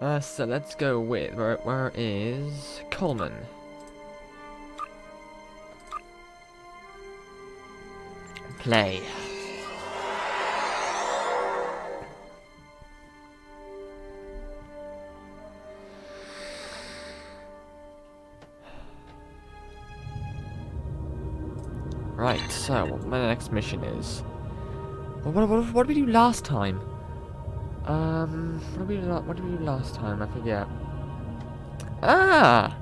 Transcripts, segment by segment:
So let's go with where is Coleman? Play. Right, so what my next mission is. What did we do last time? What did we do last time? I forget. Ah!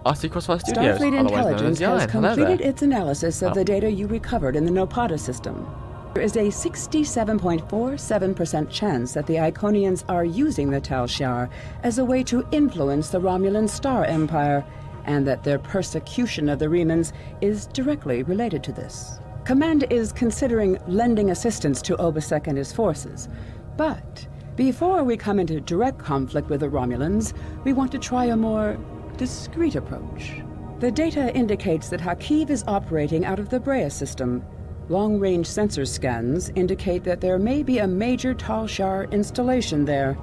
RC Crossfire Studios, Starfleet otherwise known as Intelligence has Yan. Hello completed there. its analysis of the data you recovered in the Nopata system. There is a 67.47% chance that the Iconians are using the Tal Shiar as a way to influence the Romulan Star Empire, and that their persecution of the Remans is directly related to this. Command is considering lending assistance to Obisek and his forces, but before we come into direct conflict with the Romulans, we want to try a more discreet approach. The data indicates that Hakiv is operating out of the Brea system. Long-range sensor scans indicate that there may be a major Tal Shiar installation there.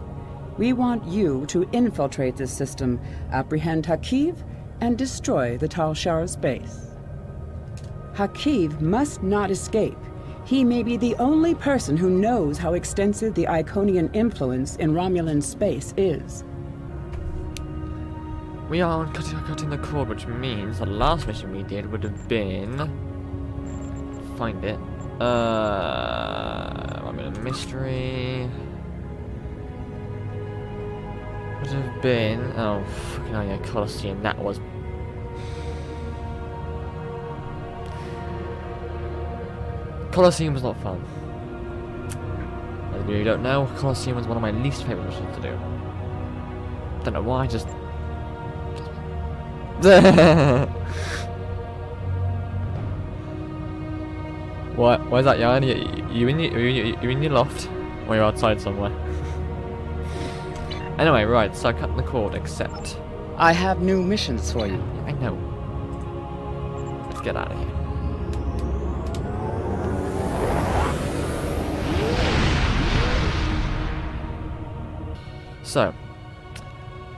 We want you to infiltrate this system, apprehend Hakiv, and destroy the Tal Shiar's base. Hakiv must not escape. He may be the only person who knows how extensive the Iconian influence in Romulan space is. We are on cutting the cord, which means the last mission we did would have been... Find it. Romulan mystery... Would have been... Oh, fucking hell, yeah, Colosseum, that was... Colosseum was not fun. As you don't know, Colosseum was one of my least favourite missions to do. Don't know why, just... What? Why is that, Jan? You in your loft? Or you're outside somewhere? Anyway, right, so I cut the cord, except... I have new missions for you. I know. Let's get out of here. So,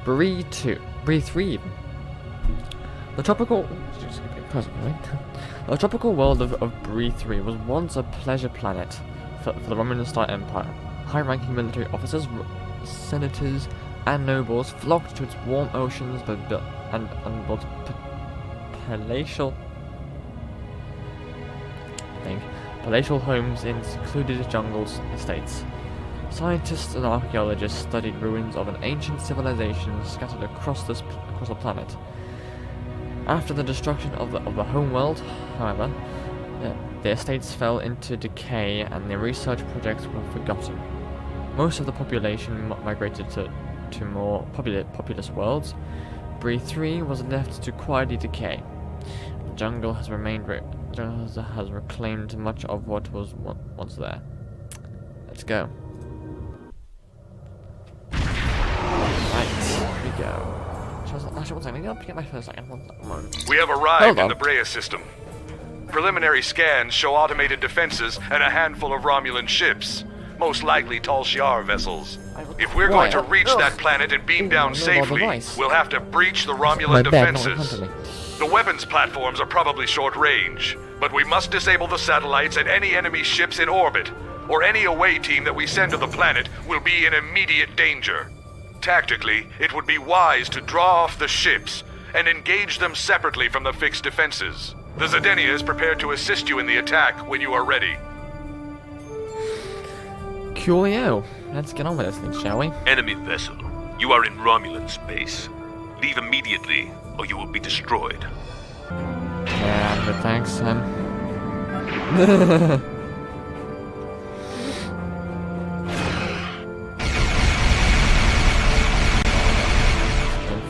Bree 3 even. The tropical world of Bree 3 was once a pleasure planet for the Romulan Star Empire. High-ranking military officers, senators, and nobles flocked to its warm oceans and built palatial homes in secluded jungles estates. Scientists and archaeologists studied ruins of an ancient civilization scattered across the planet. After the destruction of the homeworld, however, the estates fell into decay and their research projects were forgotten. Most of the population migrated to more populous worlds. Bree 3 was left to quietly decay. The jungle has reclaimed much of what was once there. Let's go. Here we go. Actually, one second. I need to get my phone a second. One moment. We have arrived in the Brea system. Preliminary scans show automated defenses and a handful of Romulan ships. Most likely Tal Shiar vessels. If we're going to reach that planet and beam down safely, we'll have to breach the Romulan defenses. The weapons platforms are probably short range, but we must disable the satellites and any enemy ships in orbit, or any away team that we send to the planet will be in immediate danger. Tactically, it would be wise to draw off the ships and engage them separately from the fixed defenses. The Zedenia is prepared to assist you in the attack when you are ready. Coolio. Let's get on with this thing, shall we? Enemy vessel. You are in Romulan space. Leave immediately, or you will be destroyed. Yeah, but thanks, Sam.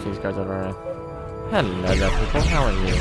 These guys are alright. Hello there, people. How are you?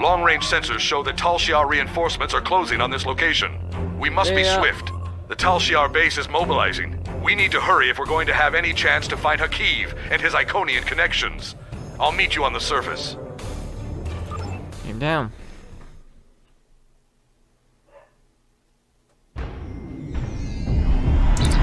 Long-range sensors show that Tal Shiar reinforcements are closing on this location. We must be swift. The Tal Shiar base is mobilizing. We need to hurry if we're going to have any chance to find Hakiv and his Iconian connections. I'll meet you on the surface. Aim down. We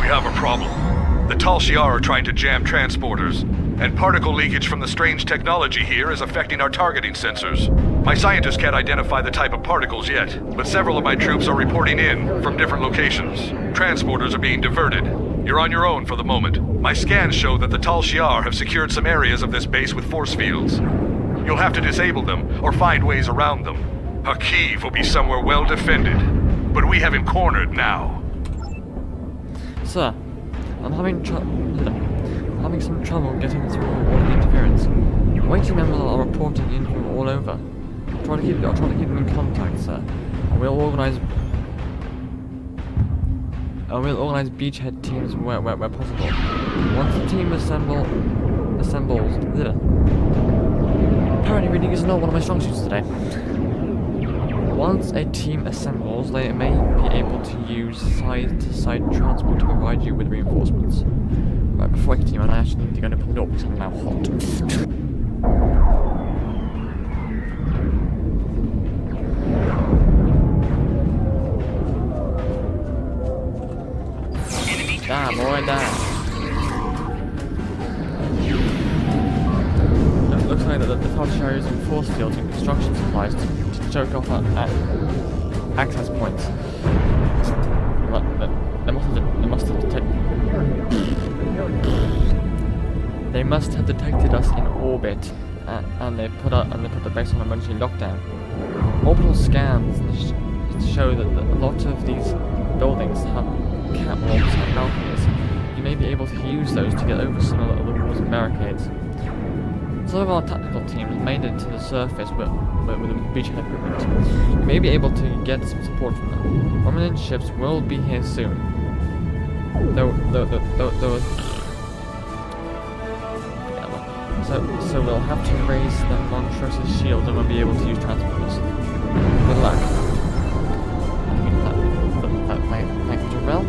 have a problem. The Tal Shiar are trying to jam transporters, and particle leakage from the strange technology here is affecting our targeting sensors. My scientists can't identify the type of particles yet, but several of my troops are reporting in from different locations. Transporters are being diverted. You're on your own for the moment. My scans show that the Tal Shiar have secured some areas of this base with force fields. You'll have to disable them or find ways around them. Hakiv will be somewhere well defended, but we have him cornered now. Sir, I'm having some trouble getting through all the interference. Waiting members are reporting in from all over. I'll try to keep them in contact, sir. We'll organize beachhead teams where possible. Once the team assembles. Apparently, reading is not one of my strong suits today. Once a team assembles, they may be able to use side-to-side transport to provide you with reinforcements. Right, before I continue on, I actually need to go and open the door because I'm now hot. Damn, boy, damn. It looks like the Tal Shiar are using force fields and construction supplies to choke off at access points. They must have detected us in orbit, and they put the base on emergency lockdown. Orbital scans show that a lot of these buildings have catwalks and balconies. You may be able to use those to get over some of the walls and barricades. Some of our tactical teams made it to the surface with the beachhead equipment. You may be able to get some support from them. Romulan ships will be here soon. So we'll have to raise the Montrose's shield and we'll be able to use transporters. Good luck. Thank you, Bell.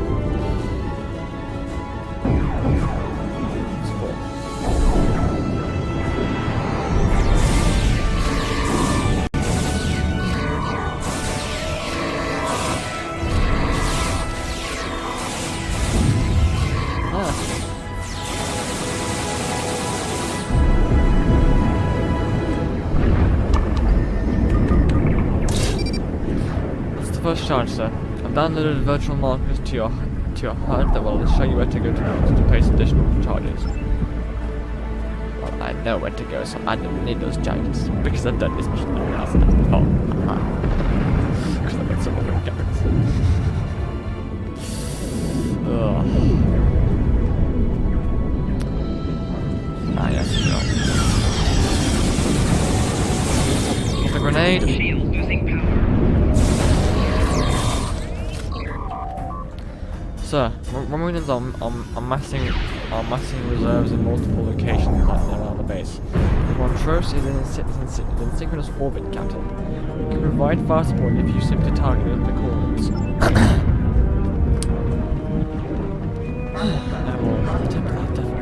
First charge, sir. I've downloaded virtual markers to your HUD that will show you where to go to place additional charges. Well, I know where to go, so I don't need those charges because I've done this mission last time before. Because I've got some other guns. Yes, go. Put a grenade. Shield losing power. Sir, Romulans are massing reserves in multiple locations around the base. Montrose is in synchronous orbit, Captain. We can provide fast support if you simply target the coordinates. I will attempt that, definitely.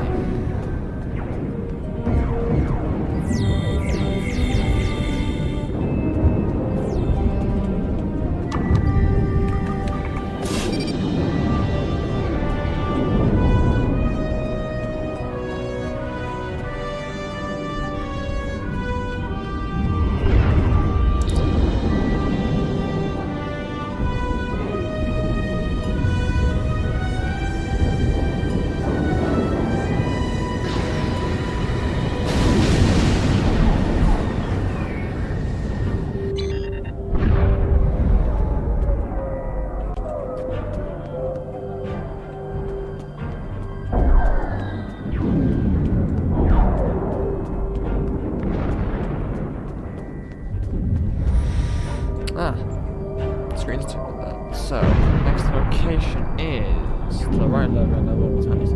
Screen's too bad. So, next location is to the right logo and the little tiny.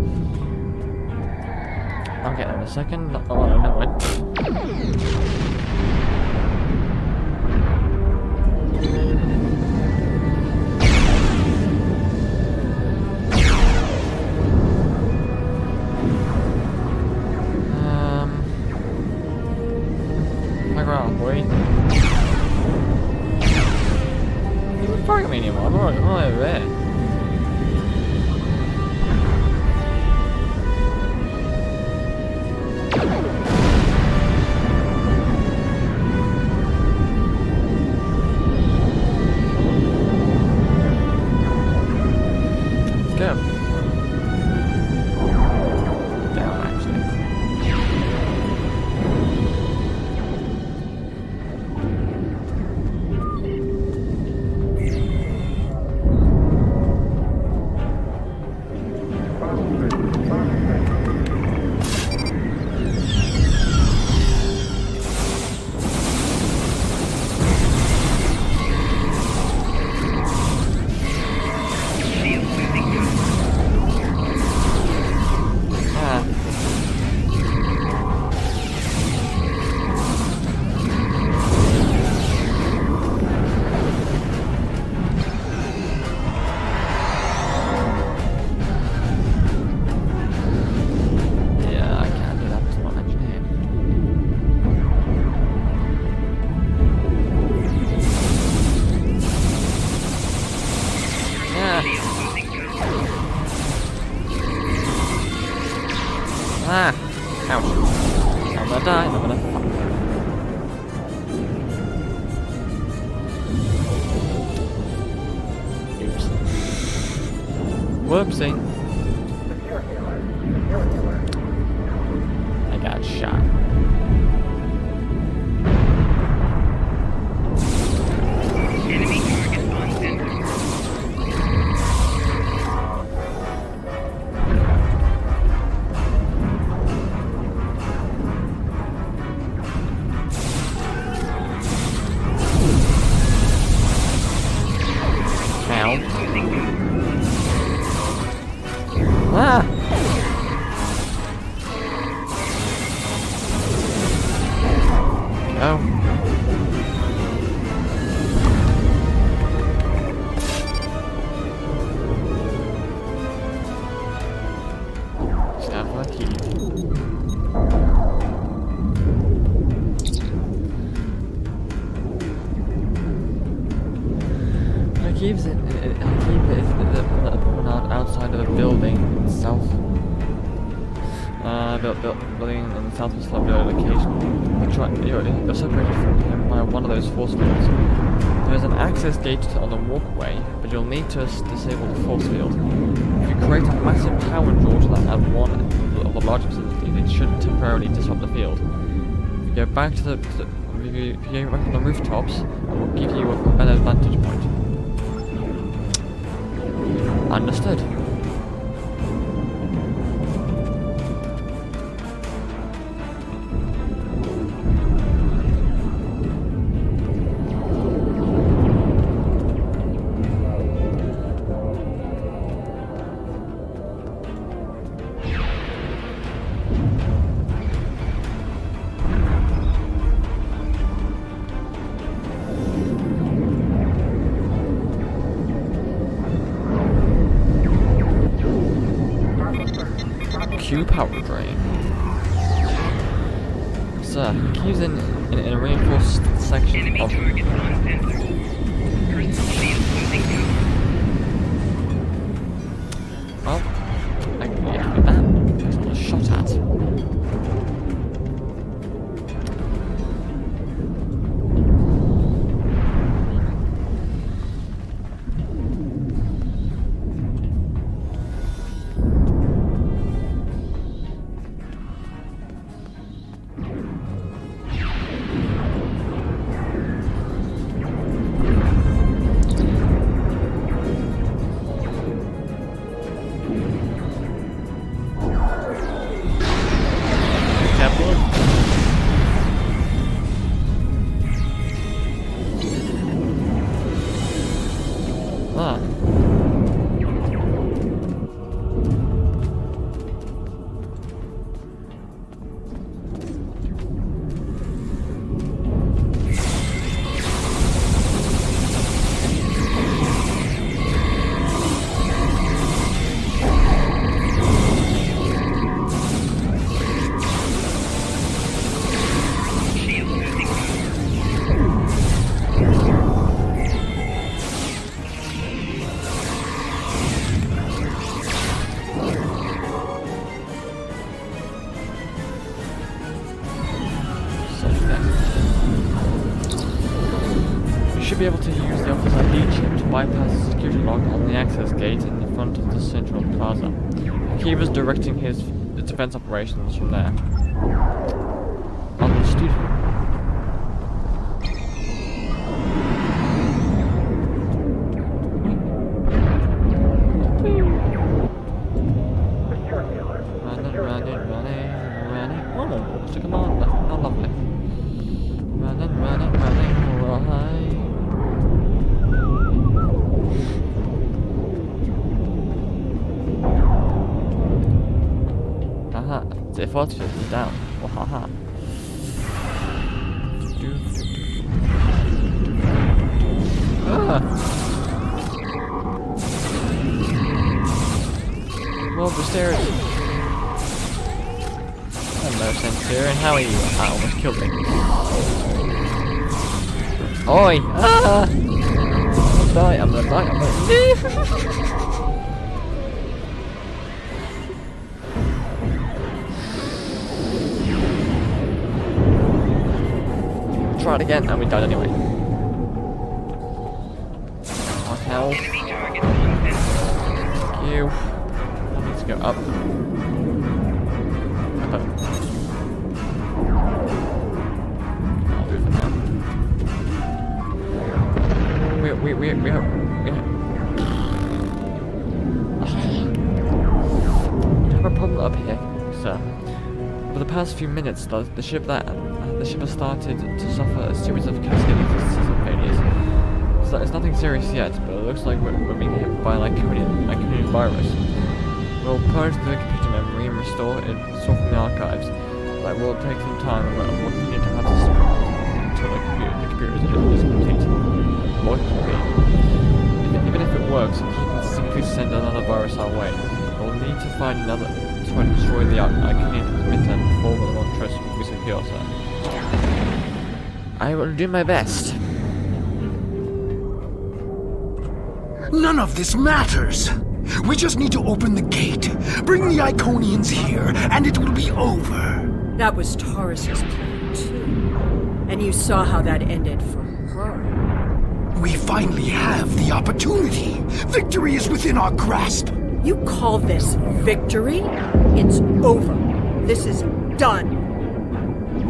I'll get that in a second. Oh, no, wait. figure out, boy. You don't fight me anymore. I'm already over there. Let's go. Down, actually. Yeah, I can't do that because I'm not an engineer. Yeah. Ah! Ouch. I'm gonna die, I'm gonna fuck. Oops. Whoopsie. I got shot. Enemy target on center. Ow. Ah! Oh. Stand for the key. The key is the promenade outside of the building itself. Building in the southwest location. You're separated from him by one of those force fields. There is an access gate on the walkway, but you'll need to disable the force field. If you create a massive power draw to that at one of the larger facilities, it should temporarily disrupt the field. If you go back to the rooftops, it will give you a better vantage point. Understood. Q power drain. Sir, Q's in a reinforced section Enemy of... target on center. Crystal shield losing power. Well, I can get with that. Because I was shot at. be able to use the officer's ID chip to bypass the security lock on the access gate in the front of the central plaza. Akiva's directing his defense operations from there. On the studio. Running. Oh, it's a commander. How lovely. Running, right. Haha, the fortress is down. Oh, haha. Well, the stairs. Hello, Centurion. How are you? I almost killed me. Oi! Ah! I'm gonna die. Try it again, and we died anyway. What hell? Enemy target spotted. Thank you. I need to go up. I'll do it for now. We have a problem up here, sir. For the past few minutes, the ship has started to suffer a series of cascading system failures. So it's nothing serious yet, but it looks like we're being hit by an Iconian virus. We'll purge the computer memory and restore from the archives. That will take some time, and we'll continue to have this until the computer is complete. What can be? Even if it works, he can simply send another virus our way. We'll need to find another to try to destroy the Iconian transmitter before the long trust we secure, sir. I will do my best. None of this matters. We just need to open the gate, bring the Iconians here, and it will be over. That was Taurus's plan, too. And you saw how that ended for her. We finally have the opportunity. Victory is within our grasp. You call this victory? It's over. This is done.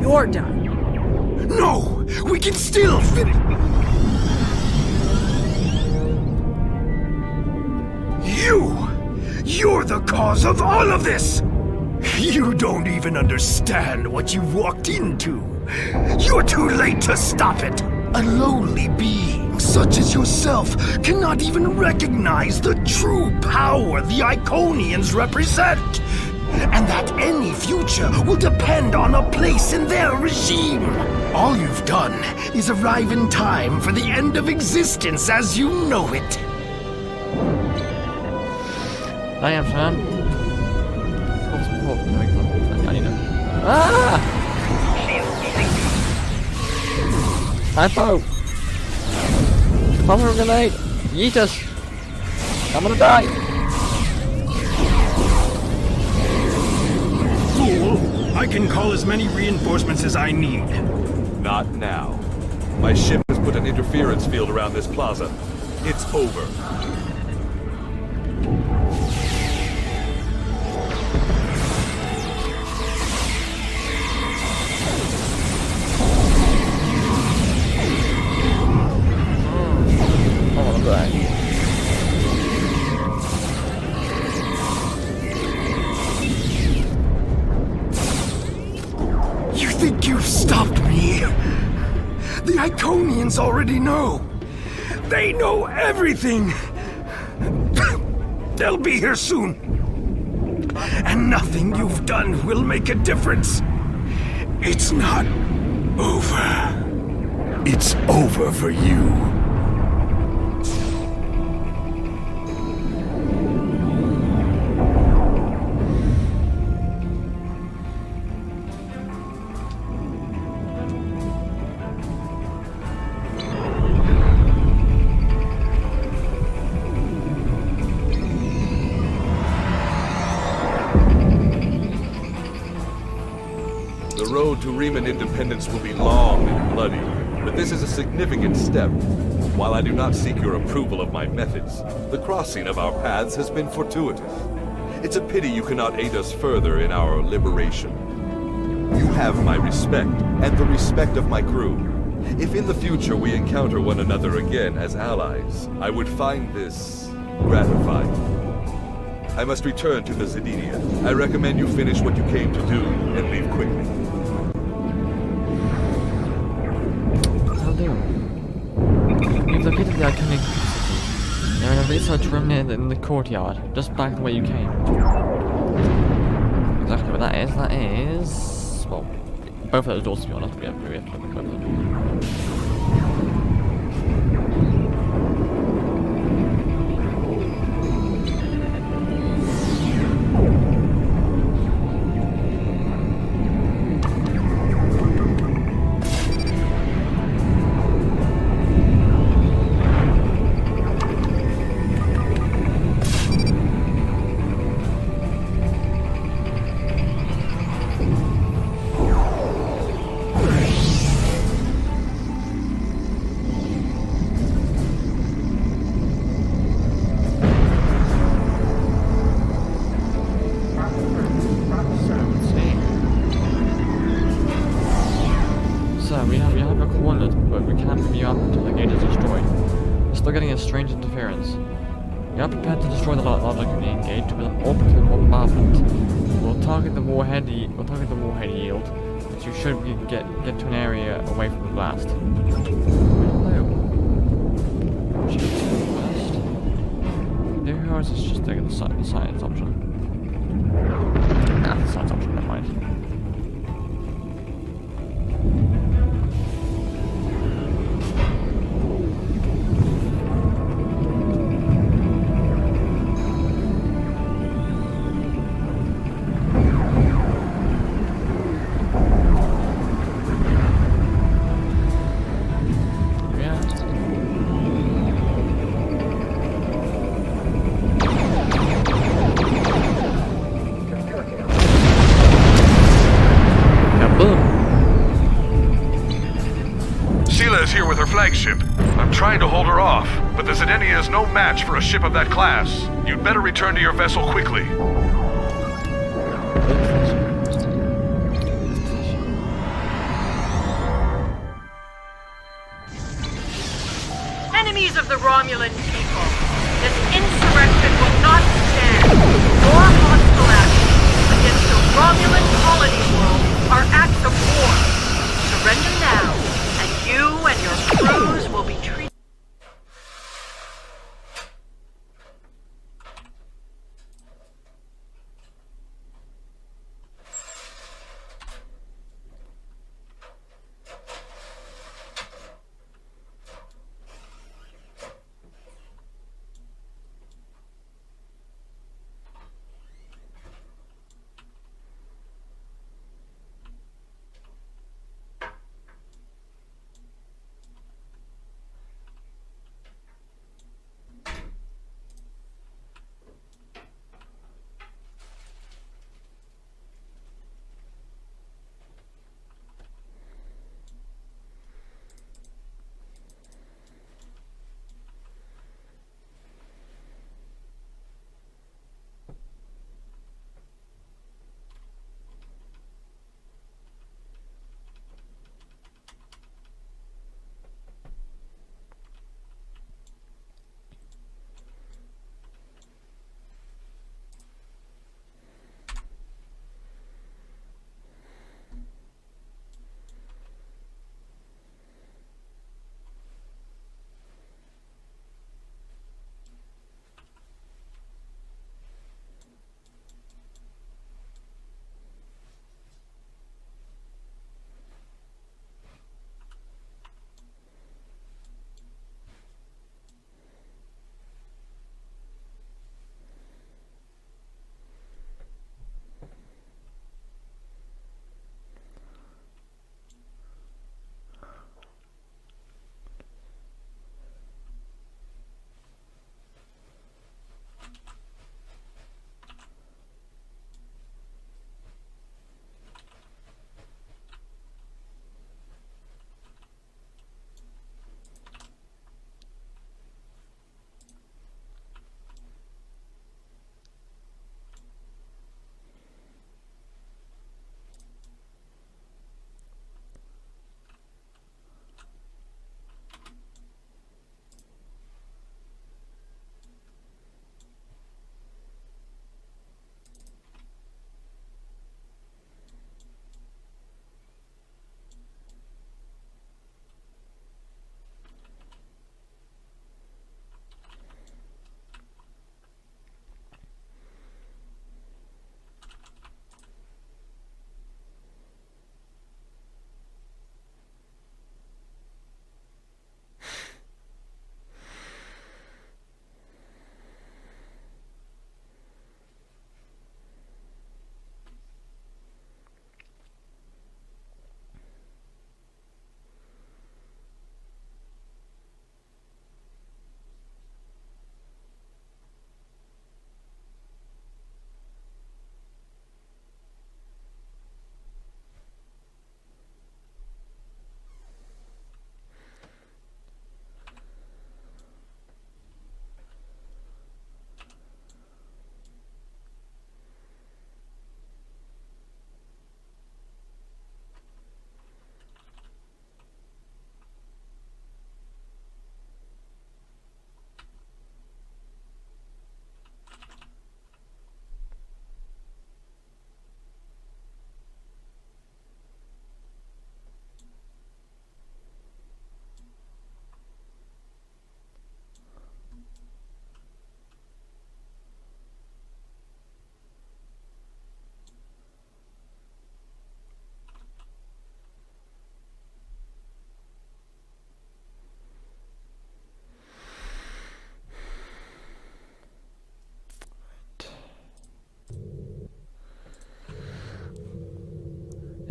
You're done. No! We can still finish. You're the cause of all of this! You don't even understand what you walked into. You're too late to stop it. A lowly being such as yourself cannot even recognize the true power the Iconians represent. And that any future will depend on a place in their regime. All you've done is arrive in time for the end of existence as you know it. I am, son. I need to. Ah! Hypo! Fire grenade! Yeet us! I'm gonna die! Fool! I can call as many reinforcements as I need. Not now. My ship has put an interference field around this plaza. It's over. You think you've stopped me? The Iconians already know. They know everything. They'll be here soon. And nothing you've done will make a difference. It's not over. It's over for you. The road to Riemann independence will be long and bloody, but this is a significant step. While I do not seek your approval of my methods, the crossing of our paths has been fortuitous. It's a pity you cannot aid us further in our liberation. You have my respect, and the respect of my crew. If in the future we encounter one another again as allies, I would find this gratifying. I must return to the Zedinia. I recommend you finish what you came to do and leave quickly. I'll do. You've located the iconic city. You're in a research room near in the courtyard, just back the way you came. Exactly what that is, well, both of those doors to be honest, we have to look at both of them. We have your coordinates, but we can't bring you up until the gate is destroyed. We're still getting a strange interference. We are prepared to destroy the larger Canadian gate with an orbital bombardment. We'll target the warhead yield, but you should get to an area away from the blast. Hello. Should we turn first? Or is this just taking the science option? Nah, the science option, never mind. Here with her flagship. I'm trying to hold her off, but the Zedenia is no match for a ship of that class. You'd better return to your vessel quickly. Enemies of the Romulan people, this insurrection will not stand. Your hostile actions against the Romulan colony world are acts of war. Surrender now. You and your crews will be treated.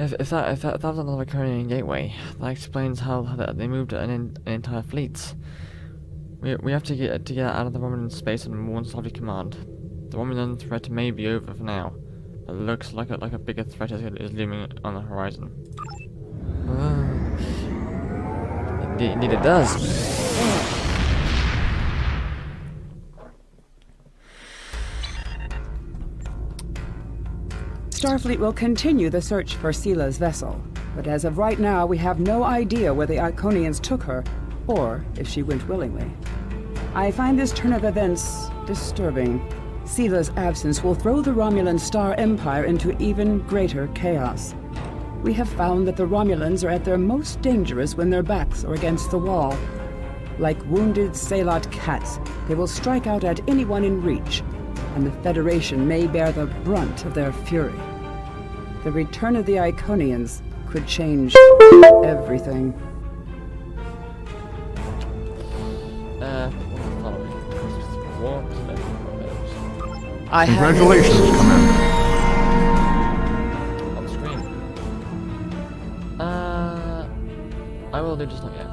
If that was another Iconian gateway, that explains how they moved an entire fleet. We have to get out of the Romulan space and warn Soviet command. The Romulan threat may be over for now. It looks like a bigger threat is looming on the horizon. Indeed it does. Starfleet will continue the search for Seela's vessel, but as of right now, we have no idea where the Iconians took her, or if she went willingly. I find this turn of events disturbing. Seela's absence will throw the Romulan Star Empire into even greater chaos. We have found that the Romulans are at their most dangerous when their backs are against the wall. Like wounded Salot cats, they will strike out at anyone in reach, and the Federation may bear the brunt of their fury. The return of the Iconians could change everything. Congratulations, Commander. On screen. I will do just not yet.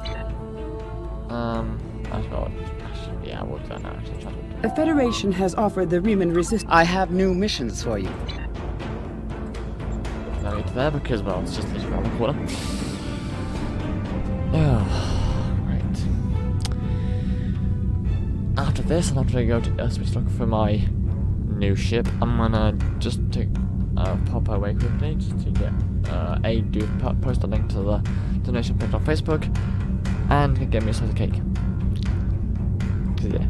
Actually, yeah, I will do that now. Actually, try to. The Federation has offered the Riemann resistance. I have new missions for you. Now get to there because, well, it's just around the corner. Oh, right. After this, I'll have to go to Earthspace look for my new ship. I'm gonna just pop away quickly just to get post a link to the donation page on Facebook and get me a slice of cake. Yeah.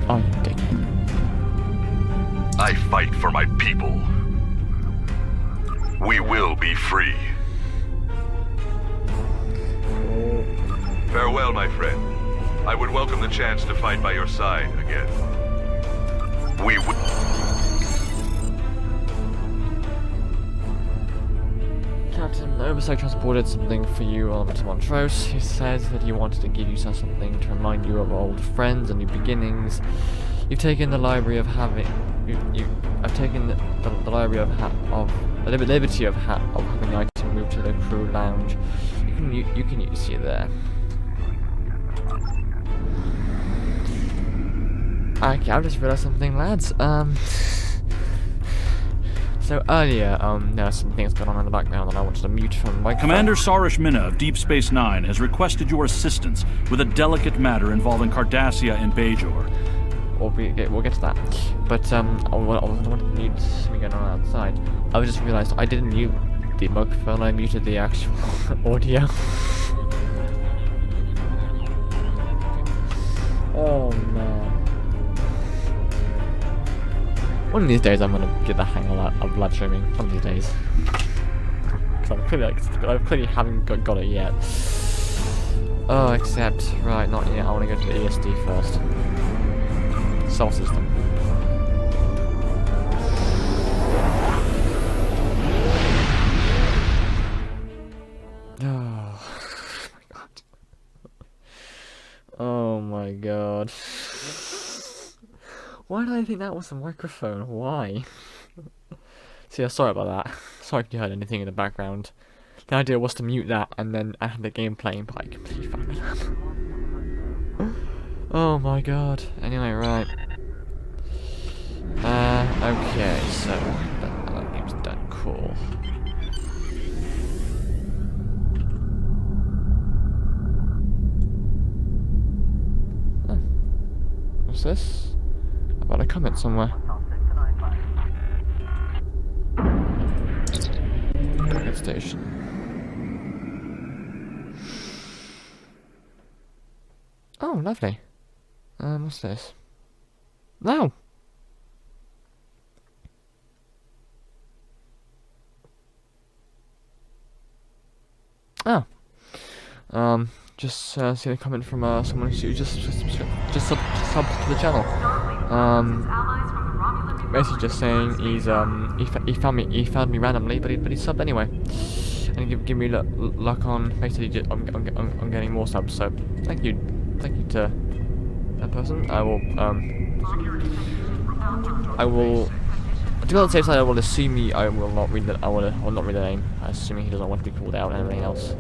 Oh, you dickhead. I fight for my people. We will be free. Farewell, my friend. I would welcome the chance to fight by your side again. We will. Captain Oversight transported something for you on to Montrose. He says that he wanted to give you something to remind you of old friends and new beginnings. You've taken the library of having. I've taken the library of the liberty of having the item moved to the crew lounge. You can see it there. Okay, I've just realised something, lads. So earlier, there was some things going on in the background that I wanted to mute from my Commander Sarish Minna of Deep Space Nine has requested your assistance with a delicate matter involving Cardassia and Bajor. We'll get to that. But I wanted to mute me going on outside. I just realised I didn't mute the microphone. I muted the actual audio. Oh man. One of these days I'm gonna get the hang of live streaming. One of these days. Because I clearly haven't got it yet. Oh, except, right, not yet. I want to go to the ESD first. Solar system. Oh my god. Why did I think that was the microphone? Why? See, sorry about that. Sorry if you heard anything in the background. The idea was to mute that and then I had the game playing, but I completely fucked it up. Oh my god. Anyway, right. Okay, so that game's done. Cool. What's this? I've got a comment somewhere. Target station. Oh, lovely. What's this? No! Oh. Just seen a comment from someone who just subbed to the channel. basically just saying he's he found me randomly, but he subbed anyway, and he give me luck on basically I'm getting more subs. So thank you to that person. I will to be on the safe side, I will assume I will not read the name, assuming he doesn't want to be called out and everything else.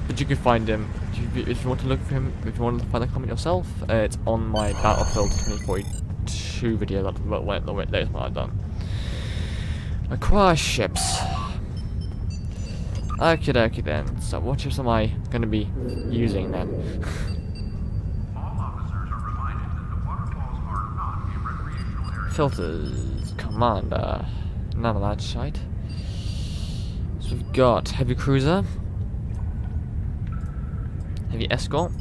But you can find him if you want to look for him. If you want to find the comment yourself, it's on my Battlefield 2042 video. That's the latest one I've done. Acquire ships. Okie dokie then. So what ships am I going to be using then? Filters, Commander, none of that shite. So we've got Heavy Cruiser, Heavy Escort,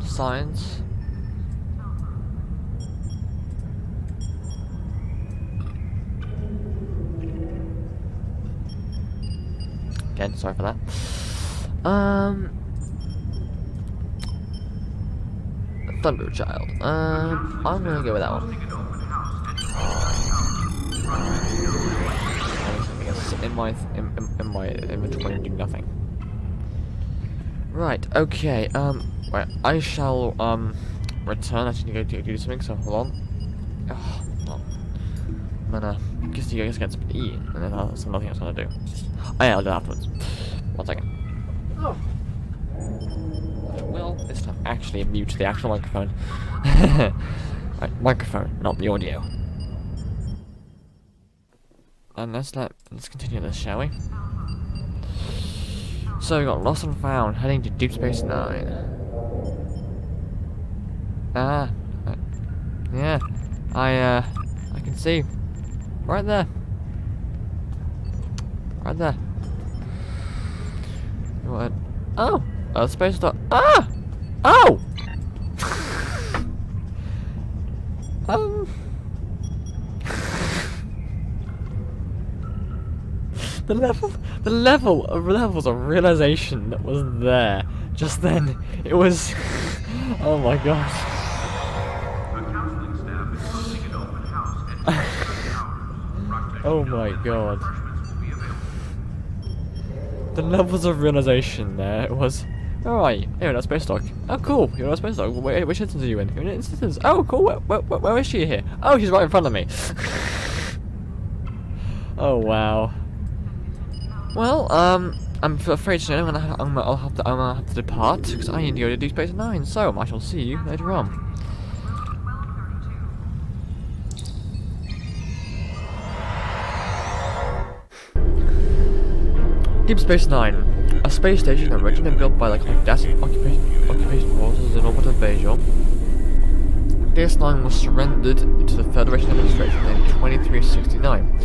Science, again, sorry for that. Thunderchild. I'm gonna go with that one. In my inventory and do nothing. Right, okay, right, I shall return. I need to go do something, so hold on. Oh, well, I'm gonna guess you guys get some eat, and then that's nothing else I'm gonna do. Oh yeah, I'll do it afterwards. 1 second. Oh. Well, this time actually mute the actual microphone. Right, microphone, not the audio. And let's continue this, shall we? So we got Lost and Found, heading to Deep Space Nine. Yeah, I can see, right there. What? Oh, space dock. Ah, oh. The levels of realization that was there just then. It was, oh my gosh. Oh my god. The levels of realization there, it was, alright, you're in a space dock. Oh cool, you're in a space dock. Which instance are you in? You're in an instance. Oh cool, where is she here? Oh, she's right in front of me. Oh wow. Well, I'm afraid soon I'll have to depart because I need to go to Deep Space Nine. So I shall see you later on. Deep Space Nine, a space station originally built by the Cardassian occupation forces in orbit of Bajor. DS9 was surrendered to the Federation administration in 2369.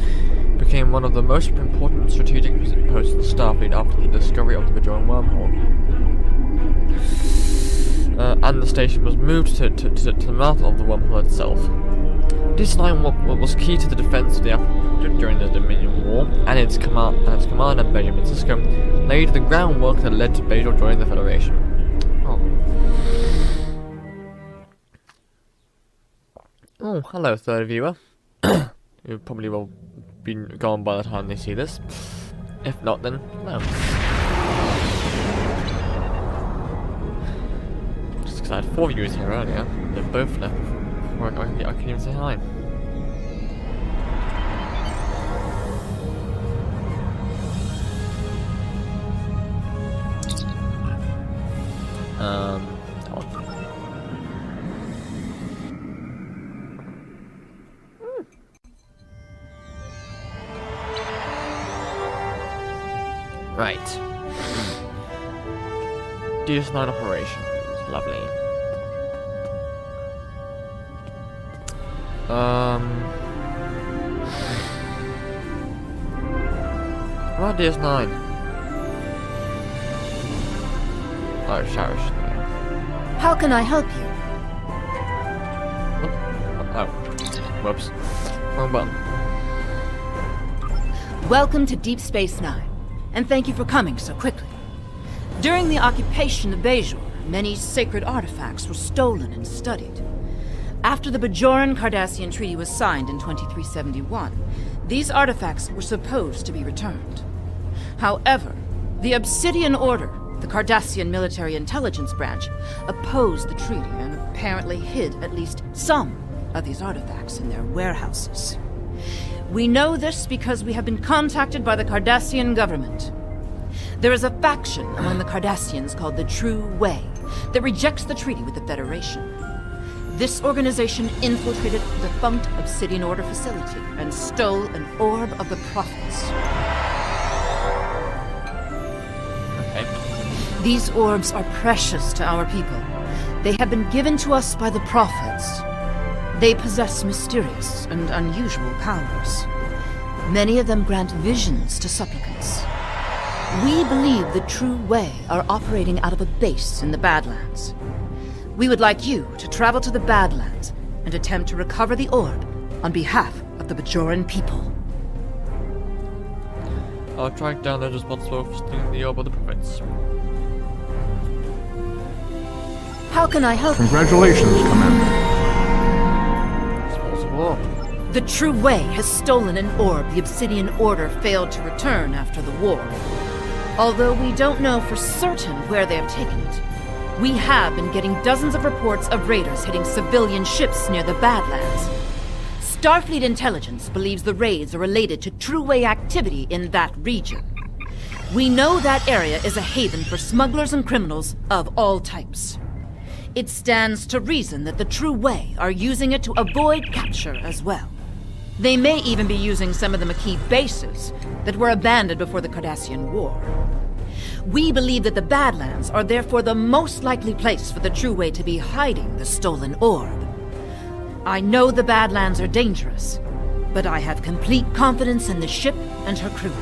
Became one of the most important strategic posts in Starfleet after the discovery of the Bajoran wormhole. And the station was moved to the mouth of the wormhole itself. DS9 was key to the defense of the Alpha during the Dominion War, and its commander Benjamin Sisko laid the groundwork that led to Bajor joining the Federation. Oh, hello, third viewer. You probably will be gone by the time they see this. If not, then no. Just because I had 4 viewers here earlier, they both left before I could even say hi. Right. DS9 operations. Lovely. Right, DS9. Oh, Sharish. How can I help you? Oh. Whoops. Wrong button. Welcome to Deep Space Nine, and thank you for coming so quickly. During the occupation of Bajor, many sacred artifacts were stolen and studied. After the Bajoran-Cardassian Treaty was signed in 2371, these artifacts were supposed to be returned. However, the Obsidian Order, the Cardassian military intelligence branch, opposed the treaty and apparently hid at least some of these artifacts in their warehouses. We know this because we have been contacted by the Cardassian government. There is a faction among the Cardassians called the True Way that rejects the treaty with the Federation. This organization infiltrated the defunct Obsidian Order facility and stole an orb of the Prophets. Okay. These orbs are precious to our people. They have been given to us by the Prophets. They possess mysterious and unusual powers. Many of them grant visions to supplicants. We believe the True Way are operating out of a base in the Badlands. We would like you to travel to the Badlands and attempt to recover the orb on behalf of the Bajoran people. I'll track down those responsible for stealing the orb of the Prophets. How can I help you? Congratulations, Commander. War. The True Way has stolen an orb the Obsidian Order failed to return after the war. Although we don't know for certain where they have taken it, we have been getting dozens of reports of raiders hitting civilian ships near the Badlands. Starfleet intelligence believes the raids are related to True Way activity in that region. We know that area is a haven for smugglers and criminals of all types. It stands to reason that the True Way are using it to avoid capture as well. They may even be using some of the Maquis bases that were abandoned before the Cardassian War. We believe that the Badlands are therefore the most likely place for the True Way to be hiding the stolen orb. I know the Badlands are dangerous, but I have complete confidence in the ship and her crew.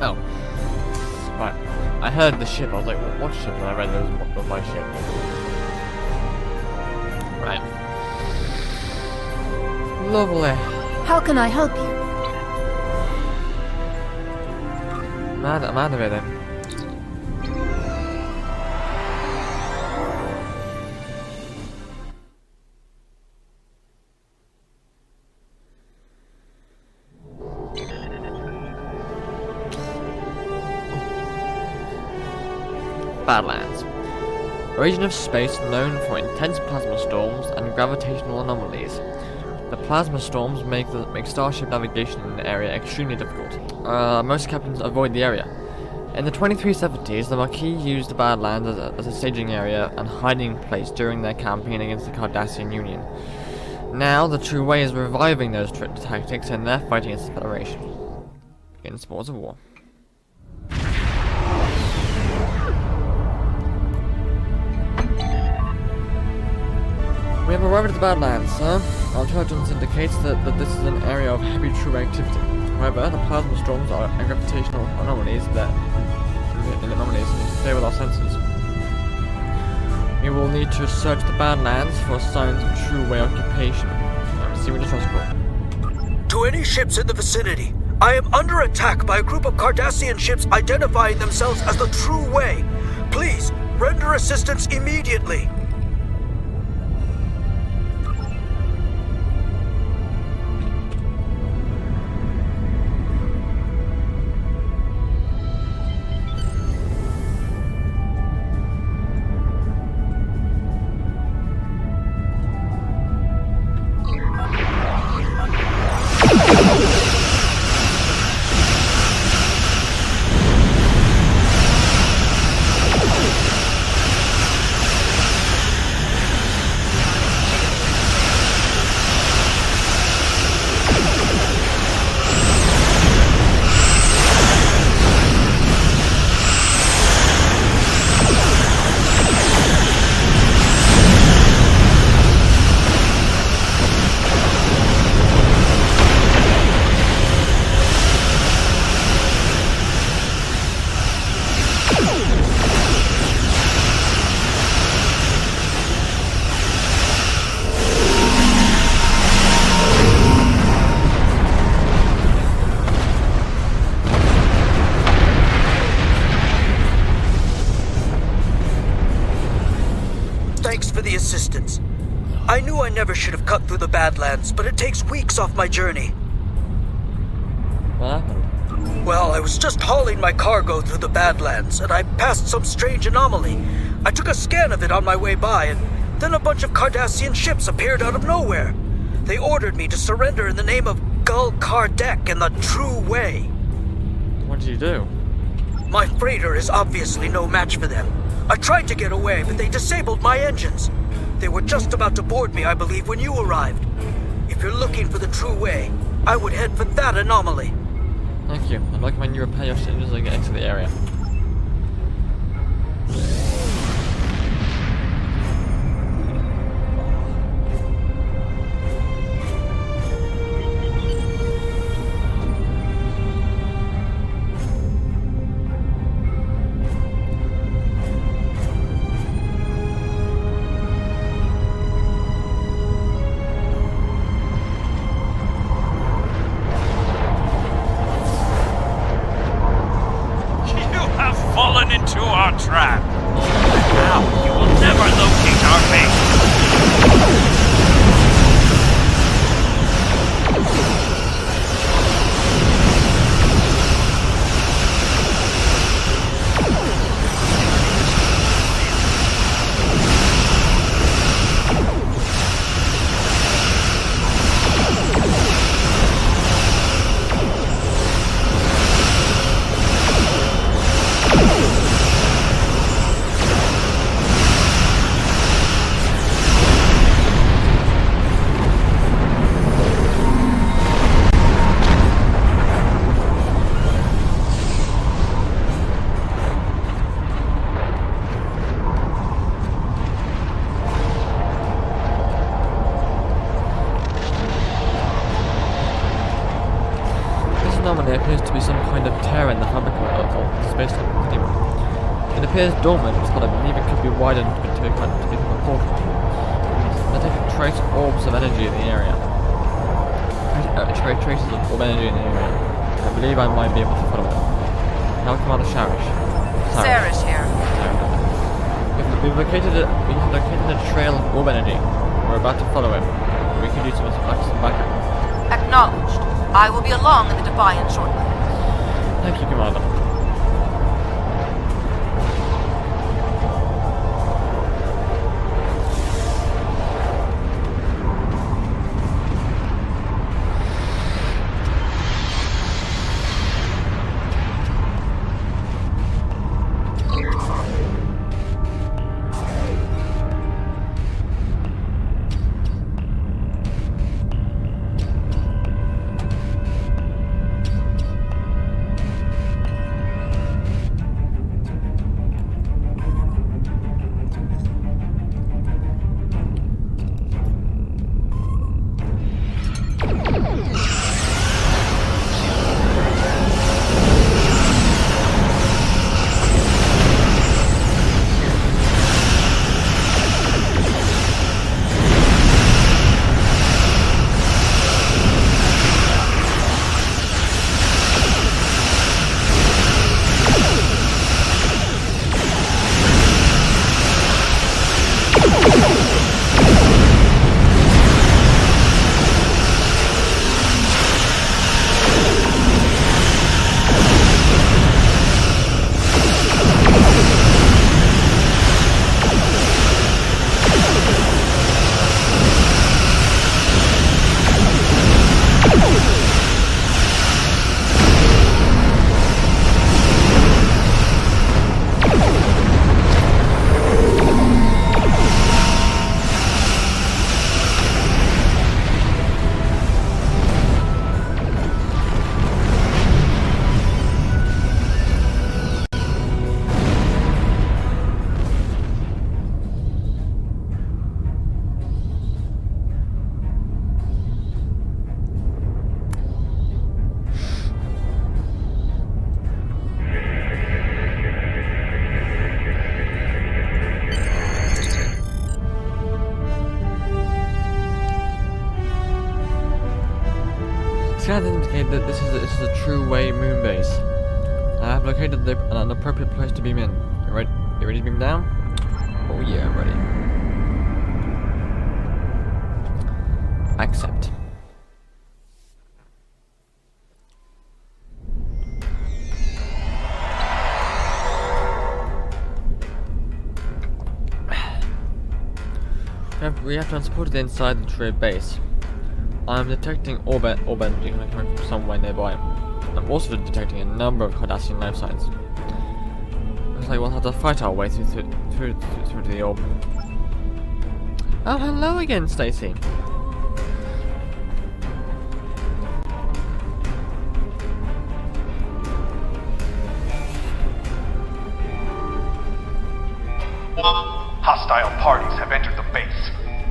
Oh. Right. I heard the ship, I was like, what ship? And I read there was my ship. Right. Lovely. How can I help you? I'm out of here then. Badlands. A region of space known for intense plasma storms and gravitational anomalies. The plasma storms make starship navigation in the area extremely difficult. Most captains avoid the area. In the 2370s, the Maquis used the Badlands as a staging area and hiding place during their campaign against the Cardassian Union. Now, the True Way is reviving those tactics and they're fighting against the Federation. In Spores of War. We have arrived at the Badlands, sir. Our intelligence indicates that this is an area of heavy True activity. However, the plasma storms and gravitational anomalies interfere with our senses. We will need to search the Badlands for signs of True Way occupation. I'm receiving a distress call. To any ships in the vicinity, I am under attack by a group of Cardassian ships identifying themselves as the True Way. Please, render assistance immediately. never should have cut through the Badlands, but it takes weeks off my journey. What happened? Well, I was just hauling my cargo through the Badlands, and I passed some strange anomaly. I took a scan of it on my way by, and then a bunch of Cardassian ships appeared out of nowhere. They ordered me to surrender in the name of Gul Kardec and the True Way. What did you do? My freighter is obviously no match for them. I tried to get away, but they disabled my engines. They were just about to board me, I believe, when you arrived. If you're looking for the True Way, I would head for that anomaly. Thank you. I'd like when you repair your engines and get into the area. Fallen into our trap. Now you will never locate our base. There appears to be some kind of tear in the fabric of the space continuum. It appears dormant, but I believe it could be widened to become a portal. There are trace orbs of energy in the area. Traces of orb energy in the area. I believe I might be able to follow it. Now Commander Sharish. Sarish here. We've located a trail of orb energy. We're about to follow it. We can use some backup. Acknowledged. I will be along in the Defiant shortly. Thank you, Commander. Scans indicate that this is a True Way moon base. I have located an appropriate place to beam in. You ready to beam down? Oh yeah, I'm ready. Accept. We have transported inside the trade base. I'm detecting orb energy coming from somewhere nearby. I'm also detecting a number of Cardassian life signs. Looks like we'll have to fight our way through the orb. Oh, hello again, Stacy. Hostile parties have entered the base.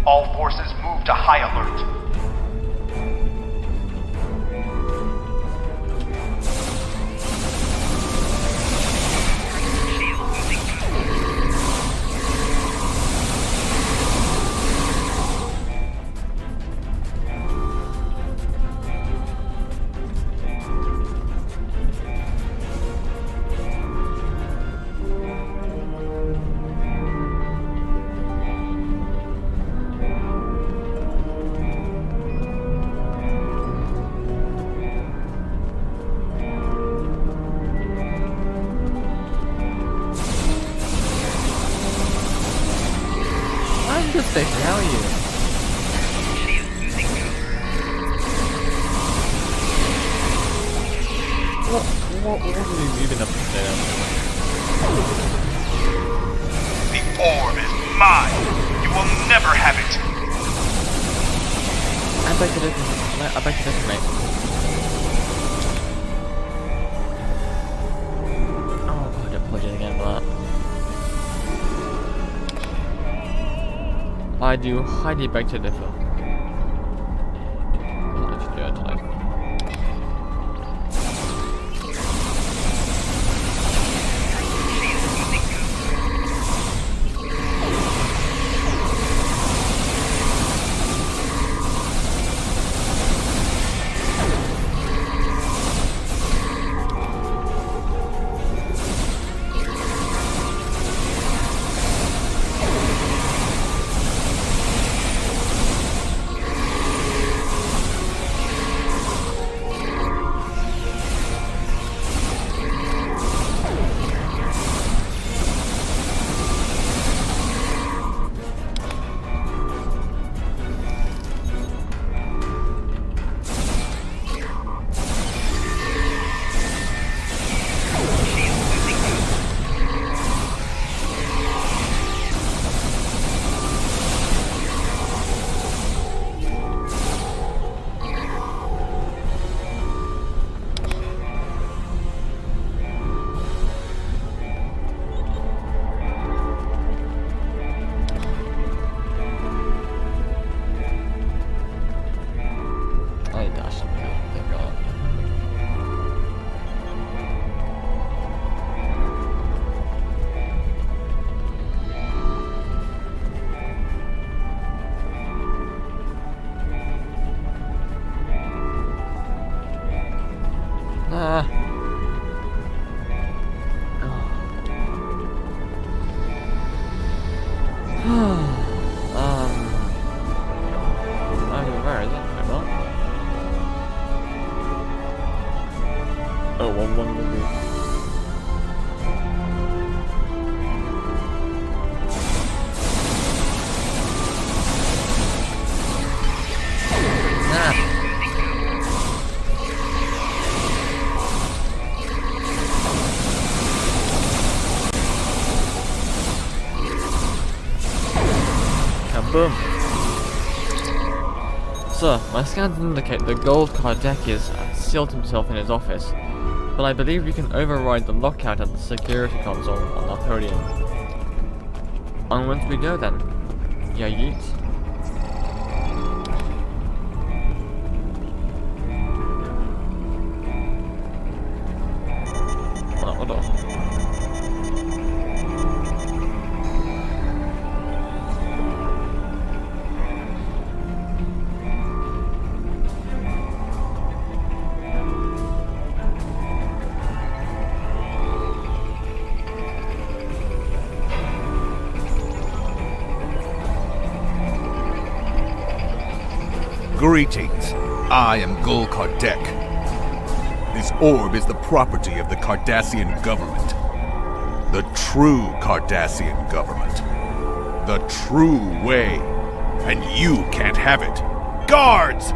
All forces move to high alert. Good, Stacy, how are you? What have you been up to there? The orb is mine! You will never have it! I beg to differ, mate. Oh god, I apologize again for that. I do highly beg to differ. I'll let you do it tonight. Where is it? Oh, one movie. Boom. Sir, my scans indicate the gold Cardassian has sealed himself in his office, but I believe we can override the lockout at the security console on our podium. Onwards we go then. Yeah, yeet. Hold on. Greetings. I am Gul Kardec. This orb is the property of the Cardassian government. The true Cardassian government. The true way. And you can't have it. Guards!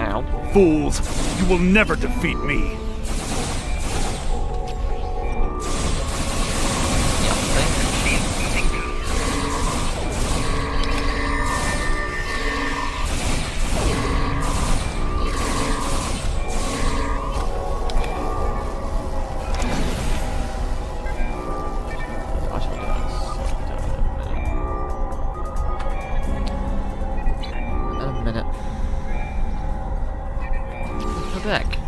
Ow. Fools, you will never defeat me. Back.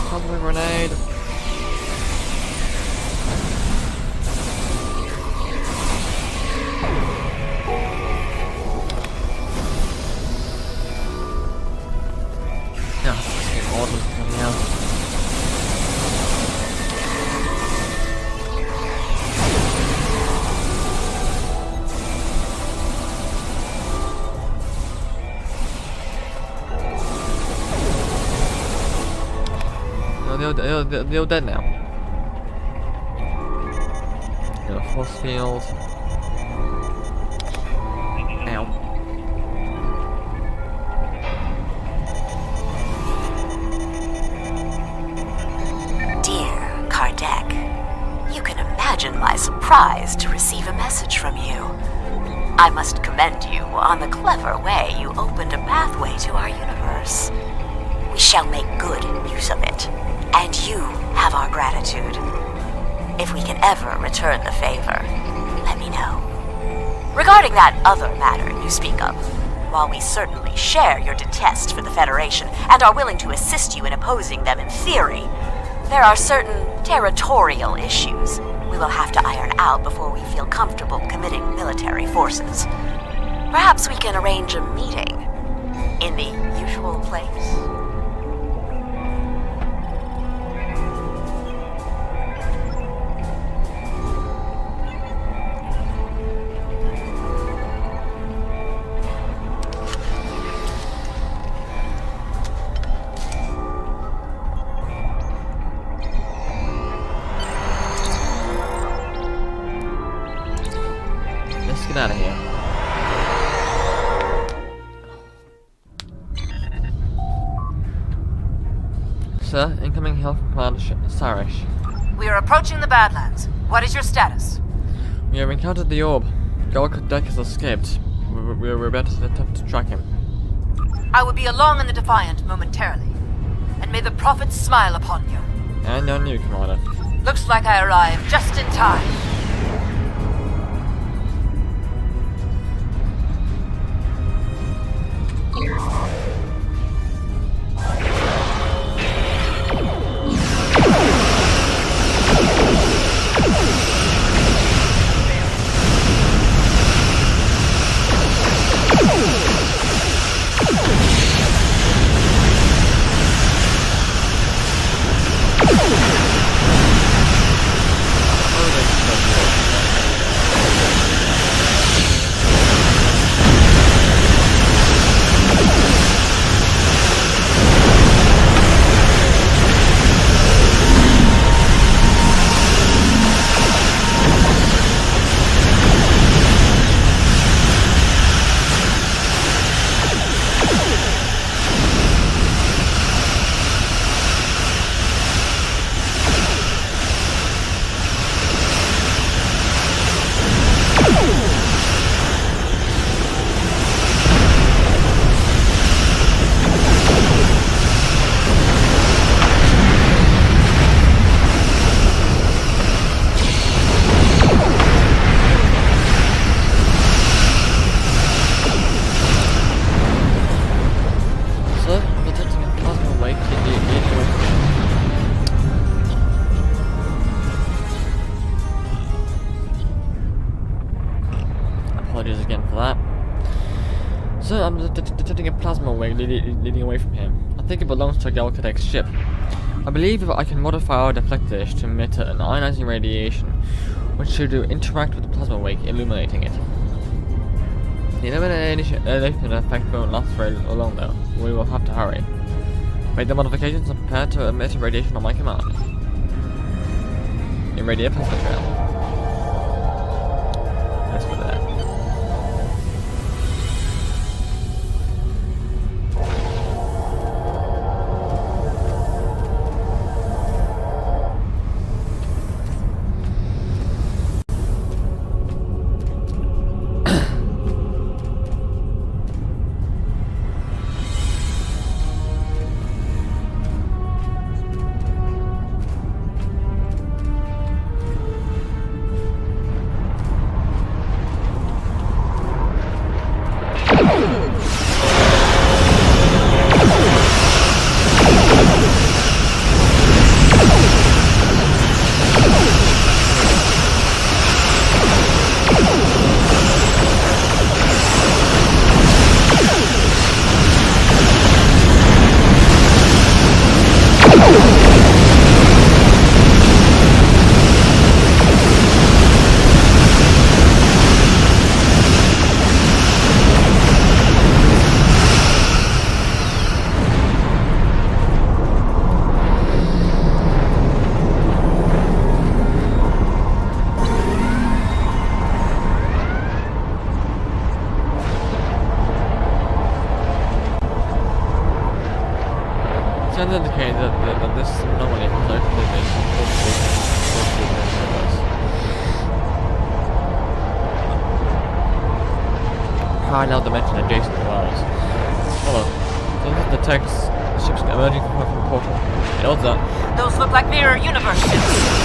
Cosmic grenade. Yeah, this orders coming out. They're all dead now. Got a force field. Ow. Dear Kardec, you can imagine my surprise to receive a message from you. I must commend you on the clever way you opened a pathway to our universe. We shall make good use of it. And you have our gratitude. If we can ever return the favor, let me know. Regarding that other matter you speak of, while we certainly share your detest for the Federation and are willing to assist you in opposing them in theory, there are certain territorial issues we will have to iron out before we feel comfortable committing military forces. Perhaps we can arrange a meeting in the usual place. Let's get out of here. Sir, incoming hail from Commander Sarish. We are approaching the Badlands. What is your status? We have encountered the orb. Gul Kardec has escaped. We're about to attempt to track him. I will be along in the Defiant momentarily. And may the prophets smile upon you. And on you, Commander. Looks like I arrived just in time. Apologies again for that. So I'm detecting a plasma wave leading away from here. I think it belongs to Gul Kardec's ship. I believe I can modify our deflector dish to emit an ionizing radiation, which should interact with the plasma wake, illuminating it. The illumination effect won't last very long though. We will have to hurry. Make the modifications and prepare to emit radiation on my command. Irradiate plasma trail. Let's go there. Indicated that this anomaly has opened in parallel dimension adjacent to ours. Hello. This is the text ships emerging from the portal. It odds up. Those look like mirror universe ships.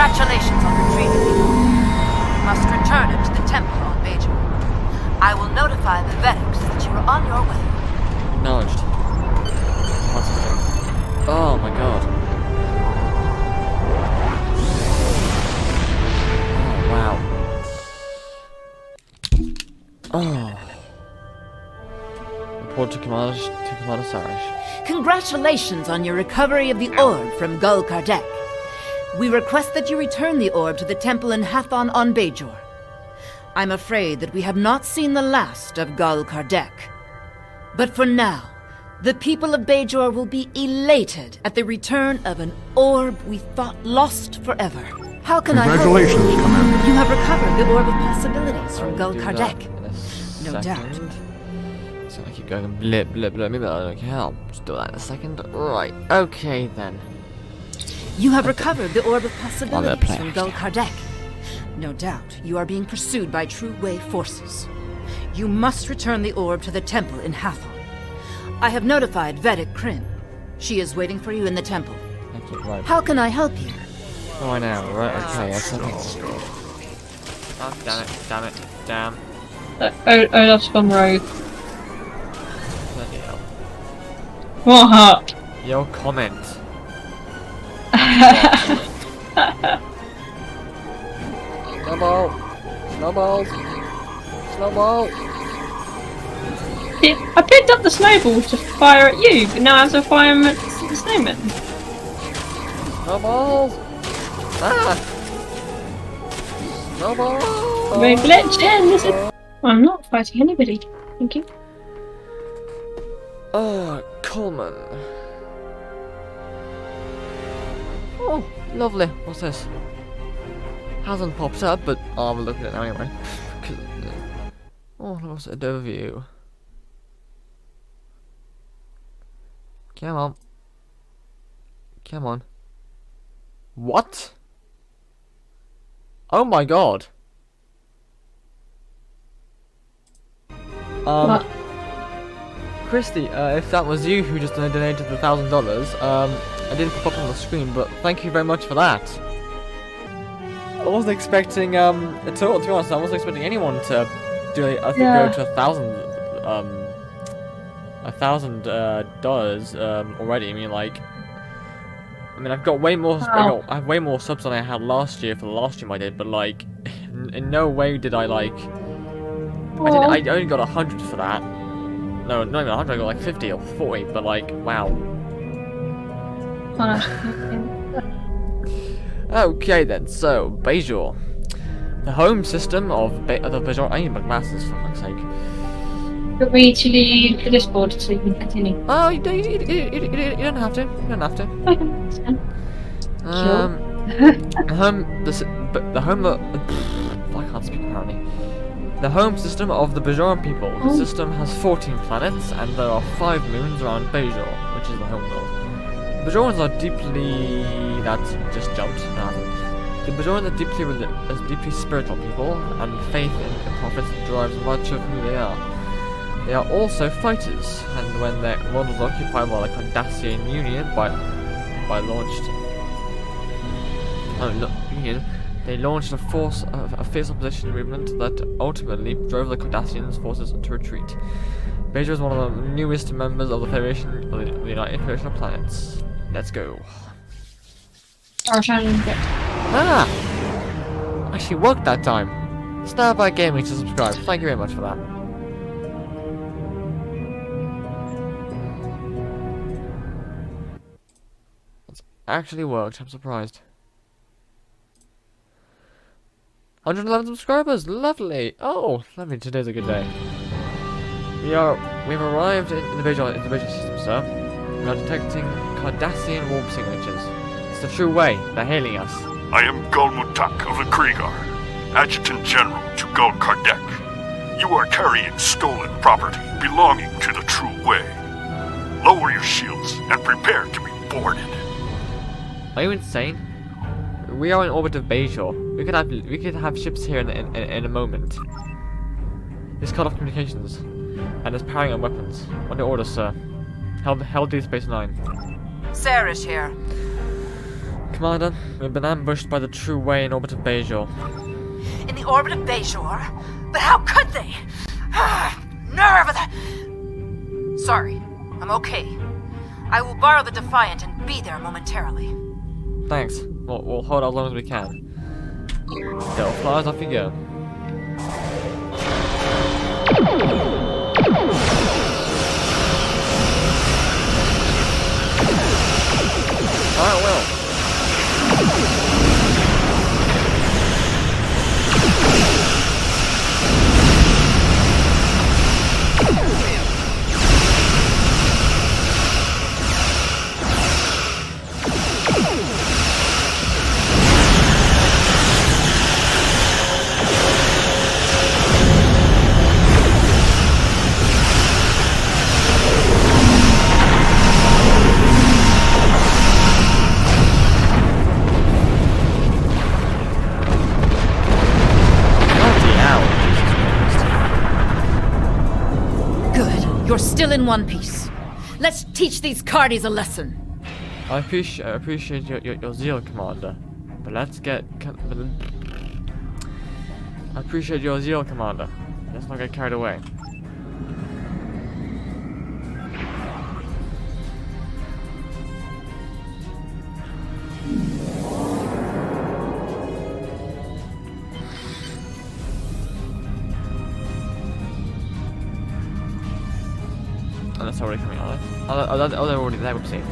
Congratulations on retrieving it. You must return it to the temple on Bajor. I will notify the Vedics that you are on your way. Acknowledged. Oh my god. Oh, wow. Oh. Report to Commander Sarish. Congratulations on your recovery of the orb from Gul Kardec. We request that you return the orb to the temple in Hathon on Bajor. I'm afraid that we have not seen the last of Gul Kardec. But for now, the people of Bajor will be elated at the return of an orb we thought lost forever. How can I help? Congratulations, Commander. You have recovered the orb of possibilities from Gul Kardec. No doubt. So I keep going blip, blip, blip. Maybe I don't care. I'll just do that in a second. Right. Okay then. You have recovered the orb of possibilities from Gul Kardec. No doubt, you are being pursued by True Way forces. You must return the orb to the temple in Hathon. I have notified Vedic Krim. She is waiting for you in the temple. Right. How can I help you? Oh, I know. Right. Okay. Oh, damn it! Damn it! Damn. Olaf's gone rogue. Bloody hell. What? Your comment. Snowball! Snowballs! Snowball! Yeah, I picked up the snowball to fire at you, but now I have to fire them at the snowman. Snowballs! Ah! Snowballs! We're glitching! This is... I'm not fighting anybody. Thank you. Coleman. Oh, lovely. What's this? Hasn't popped up, but I'll look at it now anyway. Oh, what's an overview? Come on. Come on. What? Oh my god. What? Christy, if that was you who just donated the $1,000, I didn't pop up on the screen, but thank you very much for that. I wasn't expecting, at all, to be honest, I wasn't expecting anyone to do, I think, go to $1,000 already. I mean, I've got way more, I have way more subs than I had last year for the last stream I did, but like, in no way did I like, I only got 100 for that. No, not even 100, I got like 50 or 40, but like, wow. Okay then, so, Bajor. The home system of the Bajor. I need my glasses, for fuck's sake. You want me to leave the Discord so you can continue? Oh, you don't have to. You don't have to. Okay, that's fine. The home. I can't speak apparently. The home system of the Bajoran people. The system has 14 planets, and there are 5 moons around Bajor, which is the home world. The Bajorans are deeply... That just jumped. No, it hasn't. The Bajorans are deeply spiritual people, and faith in prophets drives much of who they are. They are also fighters, and when their world was occupied by the Cardassian Union they launched a fierce opposition movement that ultimately drove the Cardassian forces to retreat. Bajor is one of the newest members of the Federation of the United Federation of Planets. Let's go. Actually worked that time. Starby Gaming to subscribe. Thank you very much for that. It's actually worked. I'm surprised. 111 subscribers, lovely! Oh, lovely, today's a good day. We've arrived in the Bajor system, sir. We are detecting Cardassian warp signatures. It's the true way, they're hailing us. I am Gul Mutak of the Kriegar, Adjutant General to Gul Kardec. You are carrying stolen property belonging to the true way. Lower your shields and prepare to be boarded. Are you insane? We are in orbit of Bajor. We could have ships here in a moment. It's cut off communications, and is powering on weapons. Under order, sir. Held Deep Space 9. Sarah's here. Commander, we've been ambushed by the true way in orbit of Bajor. In the orbit of Bajor? But how could they? Nerve of the... Sorry, I'm okay. I will borrow the Defiant and be there momentarily. Thanks. We'll hold as long as we can. They'll fly us off you go. Alright, well. You're still in one piece. Let's teach these Cardis a lesson. I appreciate your zeal, Commander. But let's get... I appreciate your zeal, Commander. Let's not get carried away. are already coming, are they? Oh, they're already there, we've seen.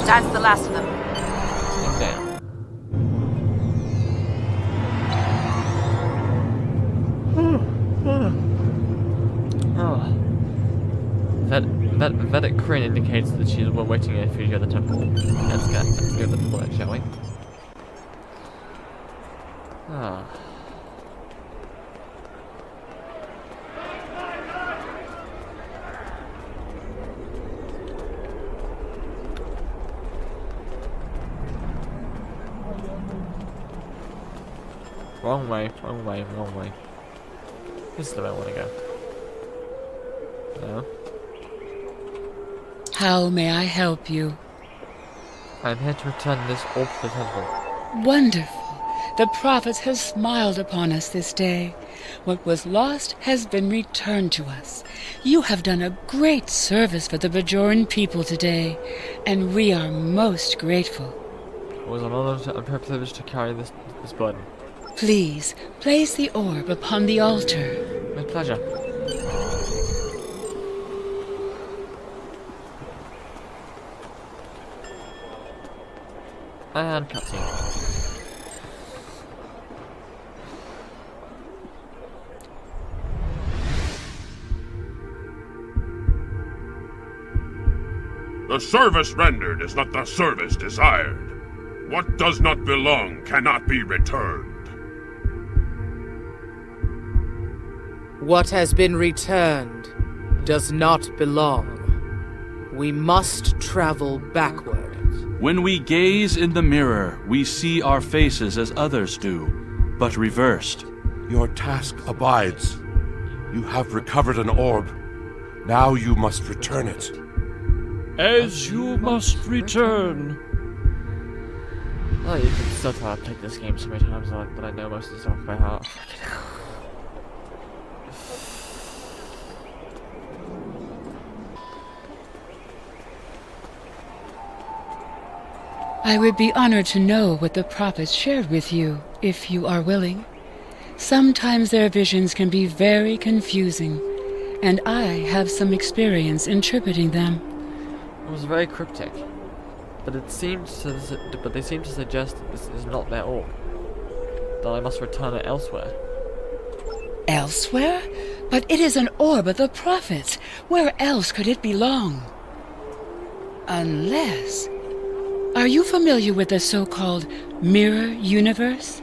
That's the last of them. Damn. Vedic Kryn indicates that she's waiting a refugee at the temple. Let's go to the bullet, shall we? Ah. Wrong way, wrong way, wrong way. This is the way I want to go. No. How may I help you? I'm here to return this orb to the temple. Wonderful. The prophets have smiled upon us this day. What was lost has been returned to us. You have done a great service for the Bajoran people today, and we are most grateful. It was an honor and privilege to carry this burden. Please, place the orb upon the altar. With pleasure. And cutscene. The service rendered is not the service desired. What does not belong cannot be returned. What has been returned does not belong. We must travel backward. When we gaze in the mirror, we see our faces as others do, but reversed. Your task abides. You have recovered an orb. Now you must return it. As you must return. Oh, you can still tell I've played this game so many times that I know most of the stuff by heart. I would be honored to know what the prophets shared with you, if you are willing. Sometimes their visions can be very confusing, and I have some experience interpreting them. It was very cryptic, but they seem to suggest that this is not their orb. That I must return it elsewhere. Elsewhere? But it is an orb of the prophets. Where else could it belong? Unless... Are you familiar with the so-called Mirror Universe?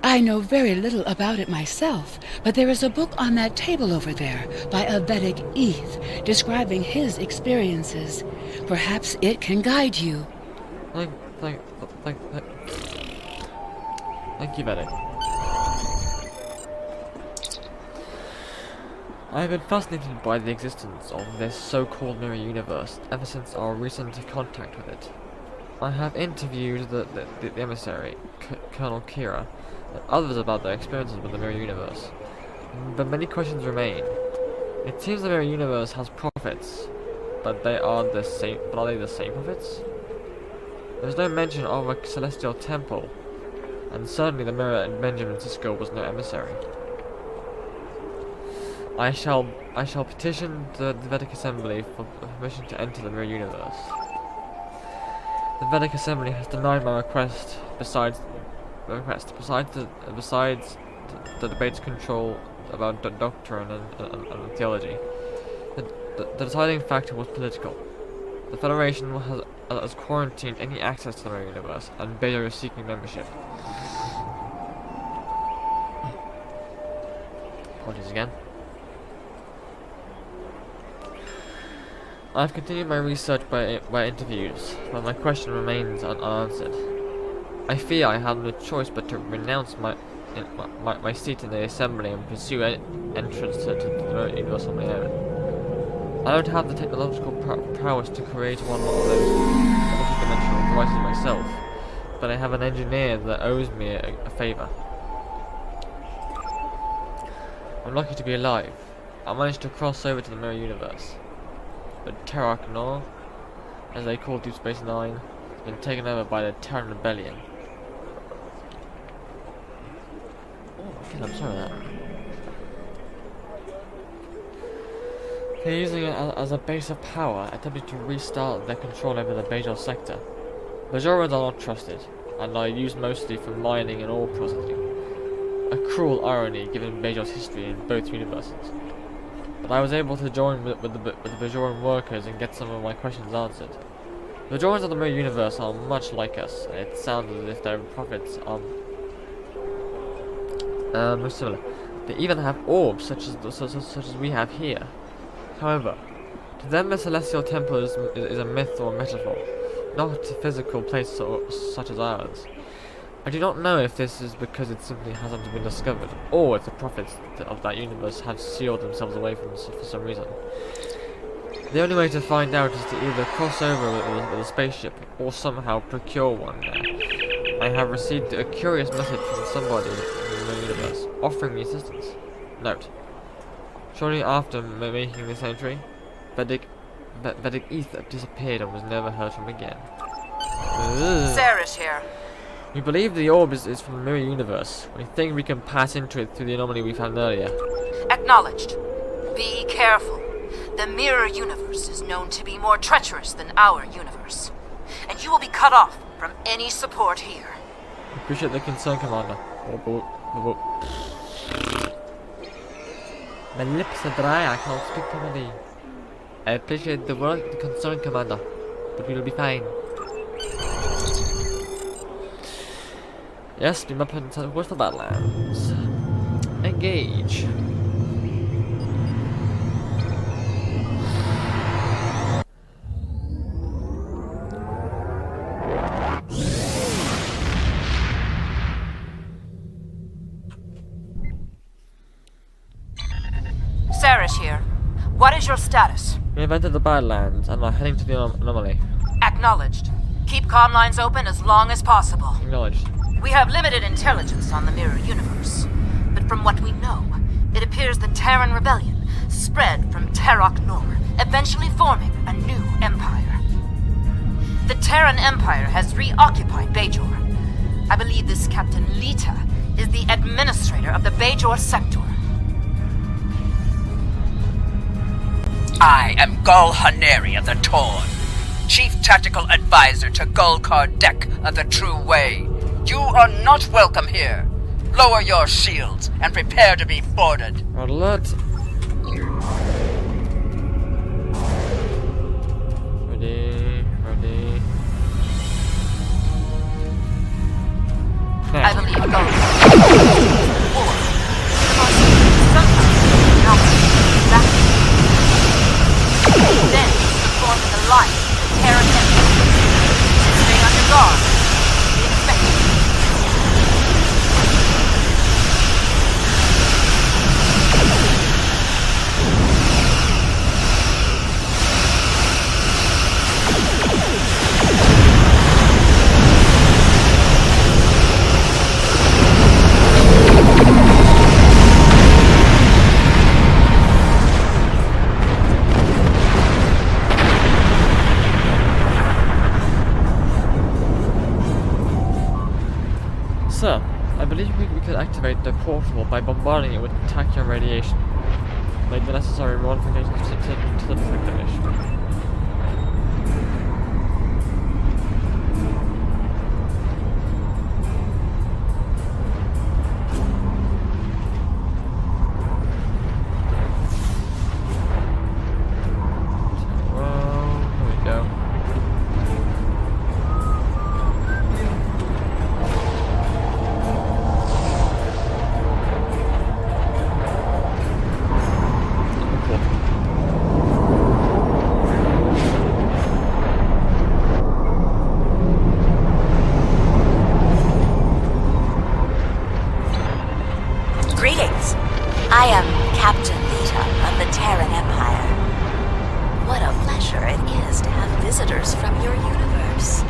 I know very little about it myself, but there is a book on that table over there by a Vedic Eth describing his experiences. Perhaps it can guide you. Thank you, Vedic. I have been fascinated by the existence of this so-called mirror universe ever since our recent contact with it. I have interviewed the emissary, Colonel Kira, and others about their experiences with the Mirror Universe, but many questions remain. It seems the Mirror Universe has prophets, but are they the same prophets? There's no mention of a celestial temple, and certainly the Mirror in Benjamin Sisko was no emissary. I shall petition the Vedic Assembly for permission to enter the Mirror Universe. The Vedic Assembly has denied my request. Besides the debate's control about doctrine and theology, the deciding factor was political. The Federation has quarantined any access to the Mirror Universe, and Beta is seeking membership. Apologies again. I've continued my research by interviews, but my question remains unanswered. I fear I have no choice but to renounce my seat in the Assembly and pursue entrance to the Universe on my own. I don't have the technological prowess to create one of those multi-dimensional devices myself, but I have an engineer that owes me a favour. I'm lucky to be alive. I managed to cross over to the Mirror Universe. But Terok Nor, as they call Deep Space Nine, has been taken over by the Terran Rebellion. Oh, okay, I'm sorry about that. They're using it as a base of power, attempting to restart their control over the Bajor sector. Bajorans are not trusted, and are used mostly for mining and ore processing. A cruel irony given Bajor's history in both universes. But I was able to join with the Bajoran workers and get some of my questions answered. The Bajorans of the Mirror Universe are much like us, and it sounds as if their prophets are most similar. They even have orbs, such as we have here. However, to them the Celestial Temple is a myth or a metaphor, not a physical place such as ours. I do not know if this is because it simply hasn't been discovered, or if the prophets of that universe have sealed themselves away from us for some reason. The only way to find out is to either cross over with a spaceship, or somehow procure one there. I have received a curious message from somebody in the universe, offering me assistance. Note: shortly after making this entry, Vedic Ether disappeared and was never heard from again. Sarah's here. We believe the orb is from the Mirror Universe. We think we can pass into it through the anomaly we found earlier. Acknowledged. Be careful. The Mirror Universe is known to be more treacherous than our universe. And you will be cut off from any support here. Appreciate the concern, Commander. My lips are dry, I can't speak properly. I appreciate the concern, Commander, but we will be fine. Yes, be my presence with the Badlands. Engage. Sarah's here. What is your status? We have entered the Badlands and are heading to the anomaly. Acknowledged. Keep comm lines open as long as possible. Acknowledged. We have limited intelligence on the Mirror Universe, but from what we know, it appears the Terran Rebellion spread from Terok Nor, eventually forming a new empire. The Terran Empire has reoccupied Bajor. I believe this Captain Lita is the administrator of the Bajor sector. I am Gul Haneri of the Torn, Chief Tactical Advisor to Gul Kardec of the True Way. You are not welcome here. Lower your shields and prepare to be boarded. Alert. Ready. I believe Gul or then form an alliance with the Terran Empire. Stay under guard. Be expected. I believe we could activate the portal by bombarding it with tachyon radiation. Make the necessary modifications to the deflector mission. Greetings. I am Captain Lita of the Terran Empire. What a pleasure it is to have visitors from your universe.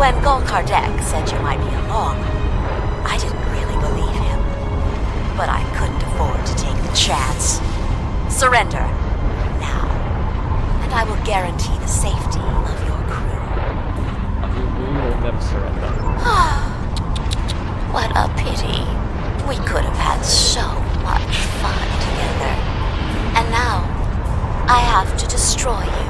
When Gul Kardec said you might be along, I didn't really believe him. But I couldn't afford to take the chance. Surrender. Now. And I will guarantee the safety of your crew. We will never surrender. What a pity. We could have had so much fun together. And now, I have to destroy you.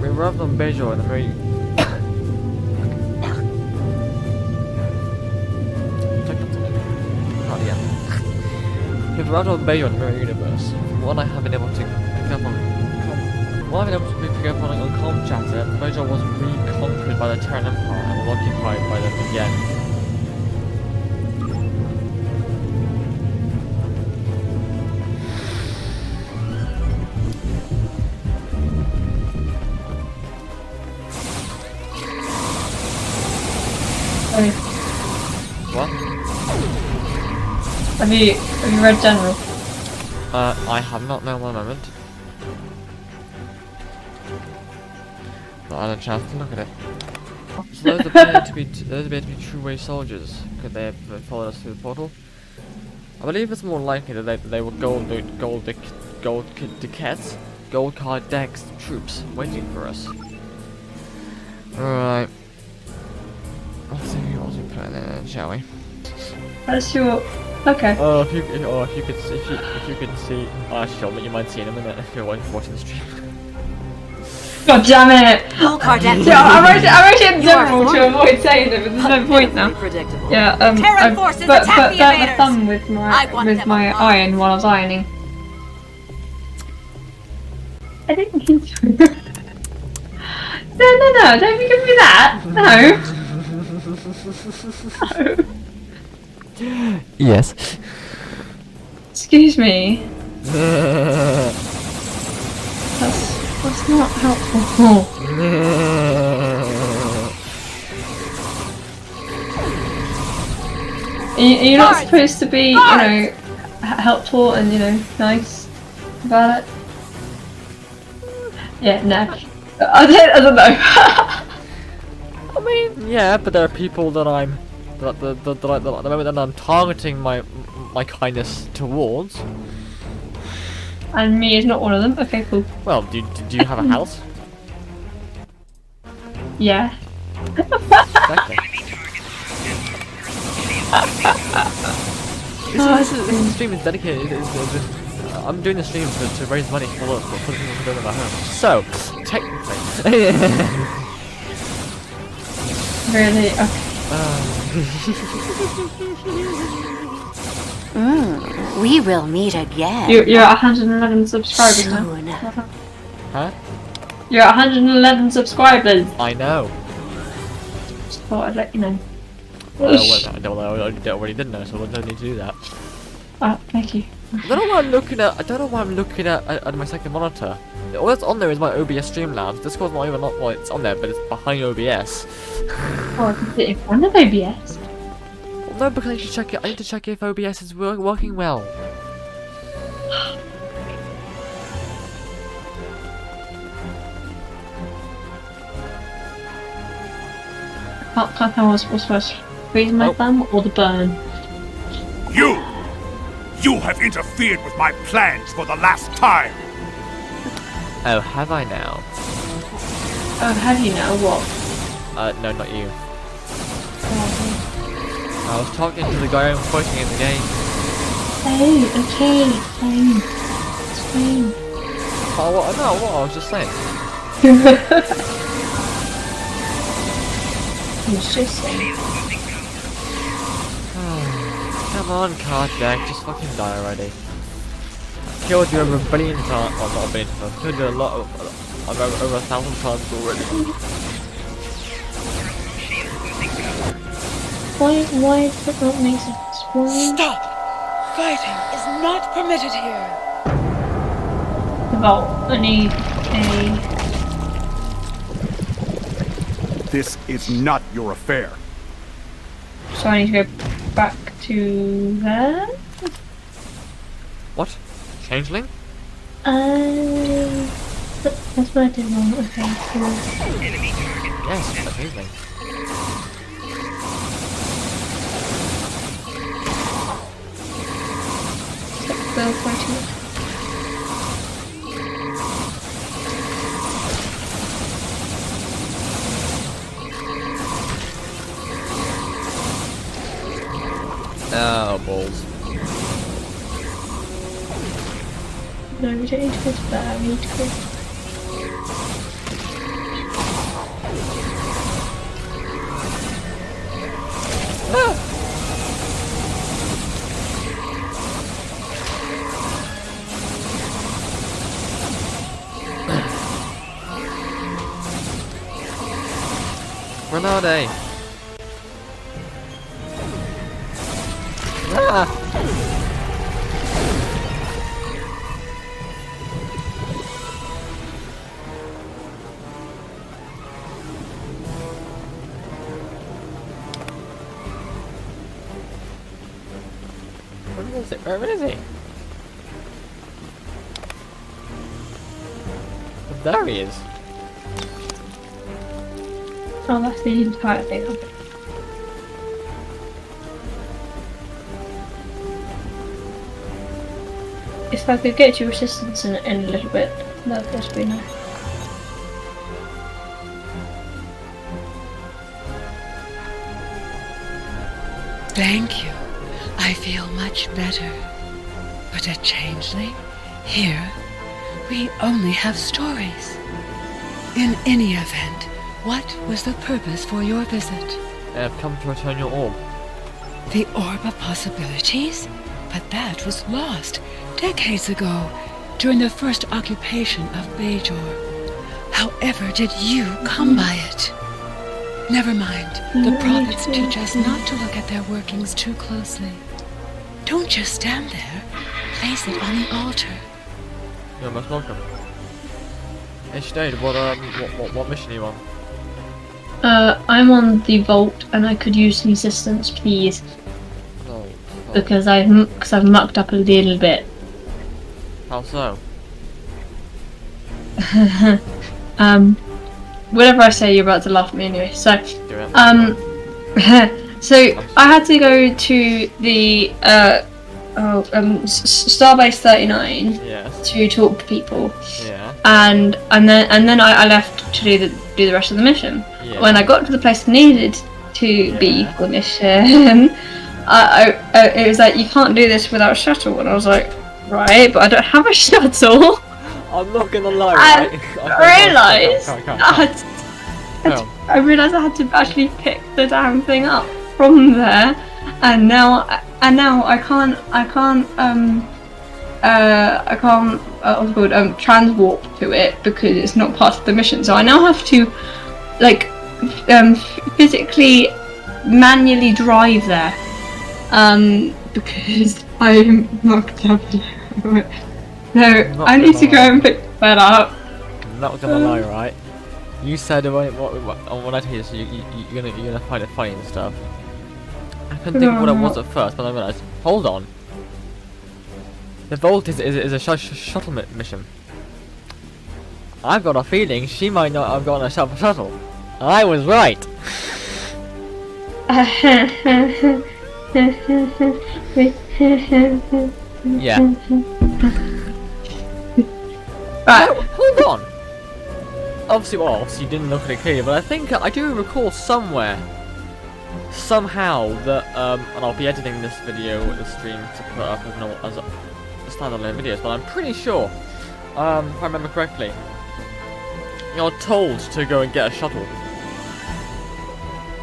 We arrived on Bajor in a very We've arrived on Bajor in the mirror universe. One I have been able to pick up on comm chatter, Bajor was reconquered by the Terran Empire and was occupied by them again. What? Have you read General? I have not known one moment. But I had a chance to look at it. So those appear to be true-way soldiers. Could they have followed us through the portal? I believe it's more likely that they were Gul Kardek's troops waiting for us. Right. Let's see what we put in there, shall we? That's your. Okay. Oh, if you could see, actually, you might see in a minute if you're watching the stream. God damn it! Gul Kardek. Yeah, I wrote it in general to avoid saying it, but there's no point now. Yeah, I burnt my thumb with my iron while I was ironing. I didn't mean to. No, don't be giving me that! No! No. Yes. Excuse me. That's not helpful. You're not supposed to be, you know, helpful and, you know, nice about it. Yeah, no. I don't know. I mean, yeah, but there are people that I'm, at the moment that I'm targeting my kindness towards. And me is not one of them. Okay, cool. Well, do you have a house? Yeah. Exactly. This stream is dedicated. I'm doing the stream to raise money for the people who don't have a home. So, technically. Really? Okay. We will meet again. You're at 111 subscribers now. Huh? You're at 111 subscribers. I know. Just thought I'd let you know. I already did know, so I don't need to do that. Thank you. I don't know why I'm looking at my second monitor. All that's on there is my OBS Streamlabs. Discord's not even well, it's on there, but it's behind OBS. Oh, I can sit in front of OBS. Well, no, because I need to check it. I need to check if OBS is working well. Can't tell what's first. Freeze my thumb or the burn? You have interfered with my plans for the last time! Oh, have I now? Oh, have you now? What? No, not you. I was talking to the guy I'm fighting in the game. Oh, okay, fine. It's fine. Oh, what? No, what? I was just saying. I was just saying. Come on, Kardek, just fucking die already. I've killed you over a billion times. Well, not a billion times. I've killed you over 1,000 times already. Why does it not make sense? Stop! Fighting is not permitted here. Well, I need This is not your affair. So I need to go back to there? What? Changeling? That's what I did wrong. Okay, so... Yes, a changeling. Go fighting. Oh, balls. No, we don't need to go to that, we need to go... Grenade! Ah! Where is it? Where is he? There he is. Oh, that's the entire thing. Okay. if I could get your assistance in a little bit, that'd be nice. Thank you. I feel much better. But a changeling? Here, we only have stories. In any event, what was the purpose for your visit? I have come to return your orb. The Orb of Possibilities? But that was lost decades ago, during the first occupation of Bajor. However did you come by it? Never mind. The prophets teach us not to look at their workings too closely. Don't just stand there. Place it on the altar. You're most welcome. Hey Sinead, what mission are you on? I'm on the vault, and I could use some assistance, please. Vault. Because I've mucked up a little bit. How so? Whatever I say, you're about to laugh at me anyway. So, Do it. so I had to go to the Starbase 39 to talk to people. Yeah. And then I left to do the rest of the mission. Yeah. When I got to the place I needed to be for the mission, it was like, you can't do this without a shuttle, and I was like, right, but I don't have a shuttle. I'm not gonna lie, I realised I had to actually pick the damn thing up from there, and now I can't transwarp to it because it's not part of the mission. So I now have to physically manually drive there because I'm mucked up. So I need to go and pick that up. I'm not gonna lie, right? You said when I tell you this, you're gonna find it funny and stuff. I couldn't think of what it was at first, but I realised. Hold on. The Vault is a shuttle mission. I've got a feeling she might not have gotten herself a shuttle. I was right. Yeah. Right. Hold on. Obviously you didn't look at it clearly, but I think I do recall somehow that and I'll be editing this video, the stream, to put up as a standalone videos, but I'm pretty sure, if I remember correctly, you're told to go and get a shuttle.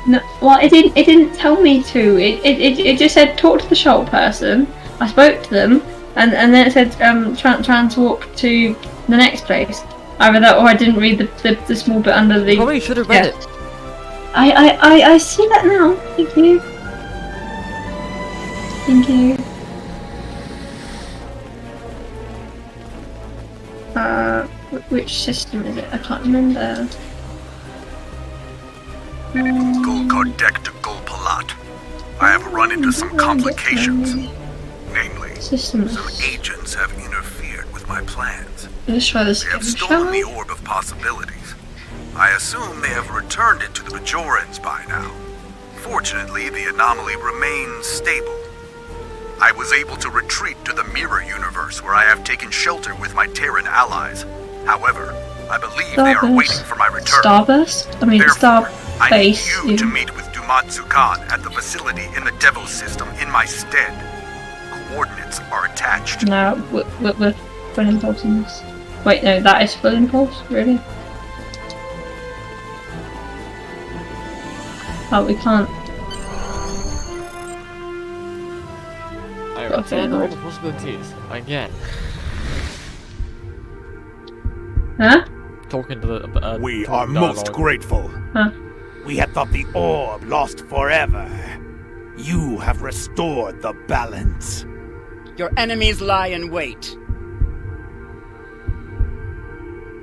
No, well, it didn't tell me to. It just said talk to the shuttle person. I spoke to them, and then it said transwarp to the next place. Either that, or I didn't read the small bit under the. Probably should have read it. I see that now. Thank you. Thank you. Which system is it? I can't remember. Golkar Deck to Golpalat. I have run into some complications. Namely, some agents have interfered with my plans. Let's try this. They have stolen the Orb of Possibilities. I assume they have returned it to the Bajorans by now. Fortunately, the anomaly remains stable. I was able to retreat to the Mirror Universe, where I have taken shelter with my Terran allies. However, I believe they are waiting for my return. Starburst? I mean, Therefore, I need Starbase. you to meet with Dumat Khan at the facility in the Devos system in my stead. Coordinates are attached. No, we're full impulse in this. Wait, no, that is full impulse? Really? Oh, we can't. I return all the possibilities again. Huh? Talking to the. We are most grateful. Huh? We had thought the orb lost forever. You have restored the balance. Your enemies lie in wait.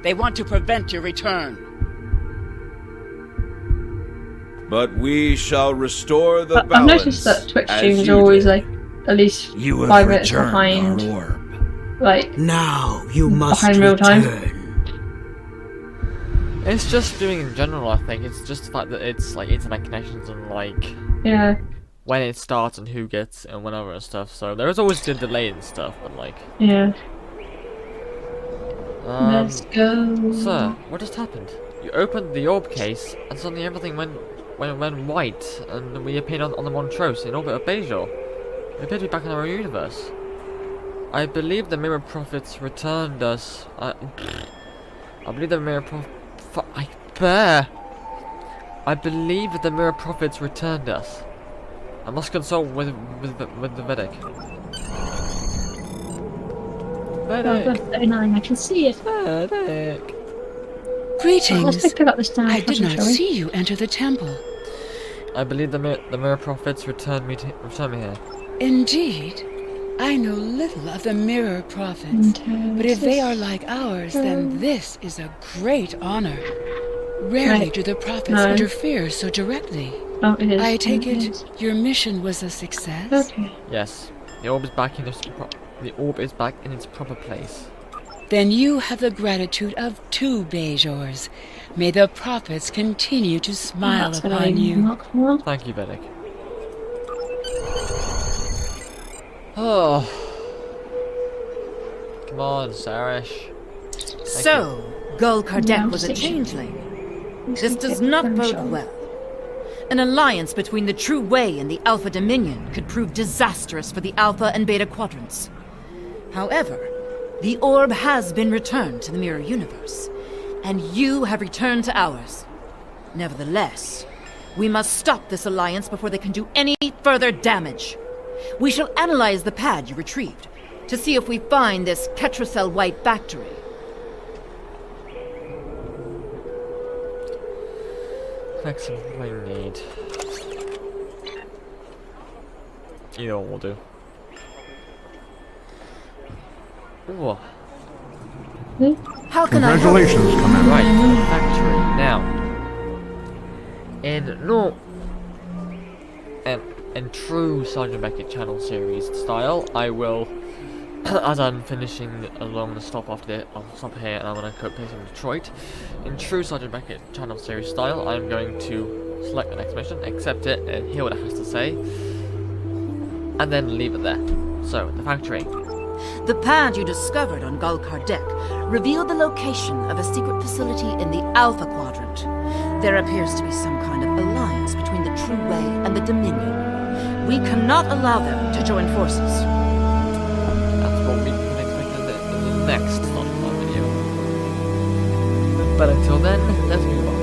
They want to prevent your return. But we shall restore the balance. I've noticed that Twitch streams are always like at least 5 minutes behind. Like now you must behind real time. It's just doing in general. I think it's just the fact that it's like internet connections and like. Yeah. when it starts and who gets and whenever and stuff. So there is always a delay and stuff, but like. Yeah. Let's go. Sir, what just happened? You opened the orb case, and suddenly everything went white, and we appeared on the Montrose in orbit of Bajor. We appear to be back in our universe. I believe the Mirror Prophets returned us. I believe the Mirror I believe the Mirror Prophets returned us. I must consult with the Vedic. Oh, 39, I can see it. Vedic. Greetings. Let's pick up this down. I did not see you enter the temple. I believe the Mirror Prophets returned me here. Indeed. I know little of the Mirror Prophets, but if they are like ours, then this is a great honor. Rarely do the Prophets interfere so directly. Oh, it is. I take it your mission was a success? Okay. Yes. The orb is back in its proper place. Then you have the gratitude of 2 Bajors. May the Prophets continue to smile upon you. Thank you, Vedic. Oh. Come on, Sarish. So, Gul Kardec was a changeling. This does not bode well. An alliance between the True Way and the Alpha Dominion could prove disastrous for the Alpha and Beta Quadrants. However, the orb has been returned to the Mirror Universe, and you have returned to ours. Nevertheless, we must stop this alliance before they can do any further damage. We shall analyze the pad you retrieved to see if we find this Ketracel White factory. Excellent, what I need. Either one will do. Ooh. How can I help? Congratulations, Commander. Right, the factory. Now, in true Sergeant Beckett channel series style, I will, as I'm finishing along the stop after I'll stop here and I'm going to go place in Detroit. In true Sergeant Beckett channel series style, I'm going to select the next mission, accept it, and hear what it has to say, and then leave it there. So, the factory. The pad you discovered on Gul Kardec revealed the location of a secret facility in the Alpha Quadrant. There appears to be some kind of alliance between the True Way and the Dominion. We cannot allow them to join forces. That's what we can expect in the next video. But until then, let's move on.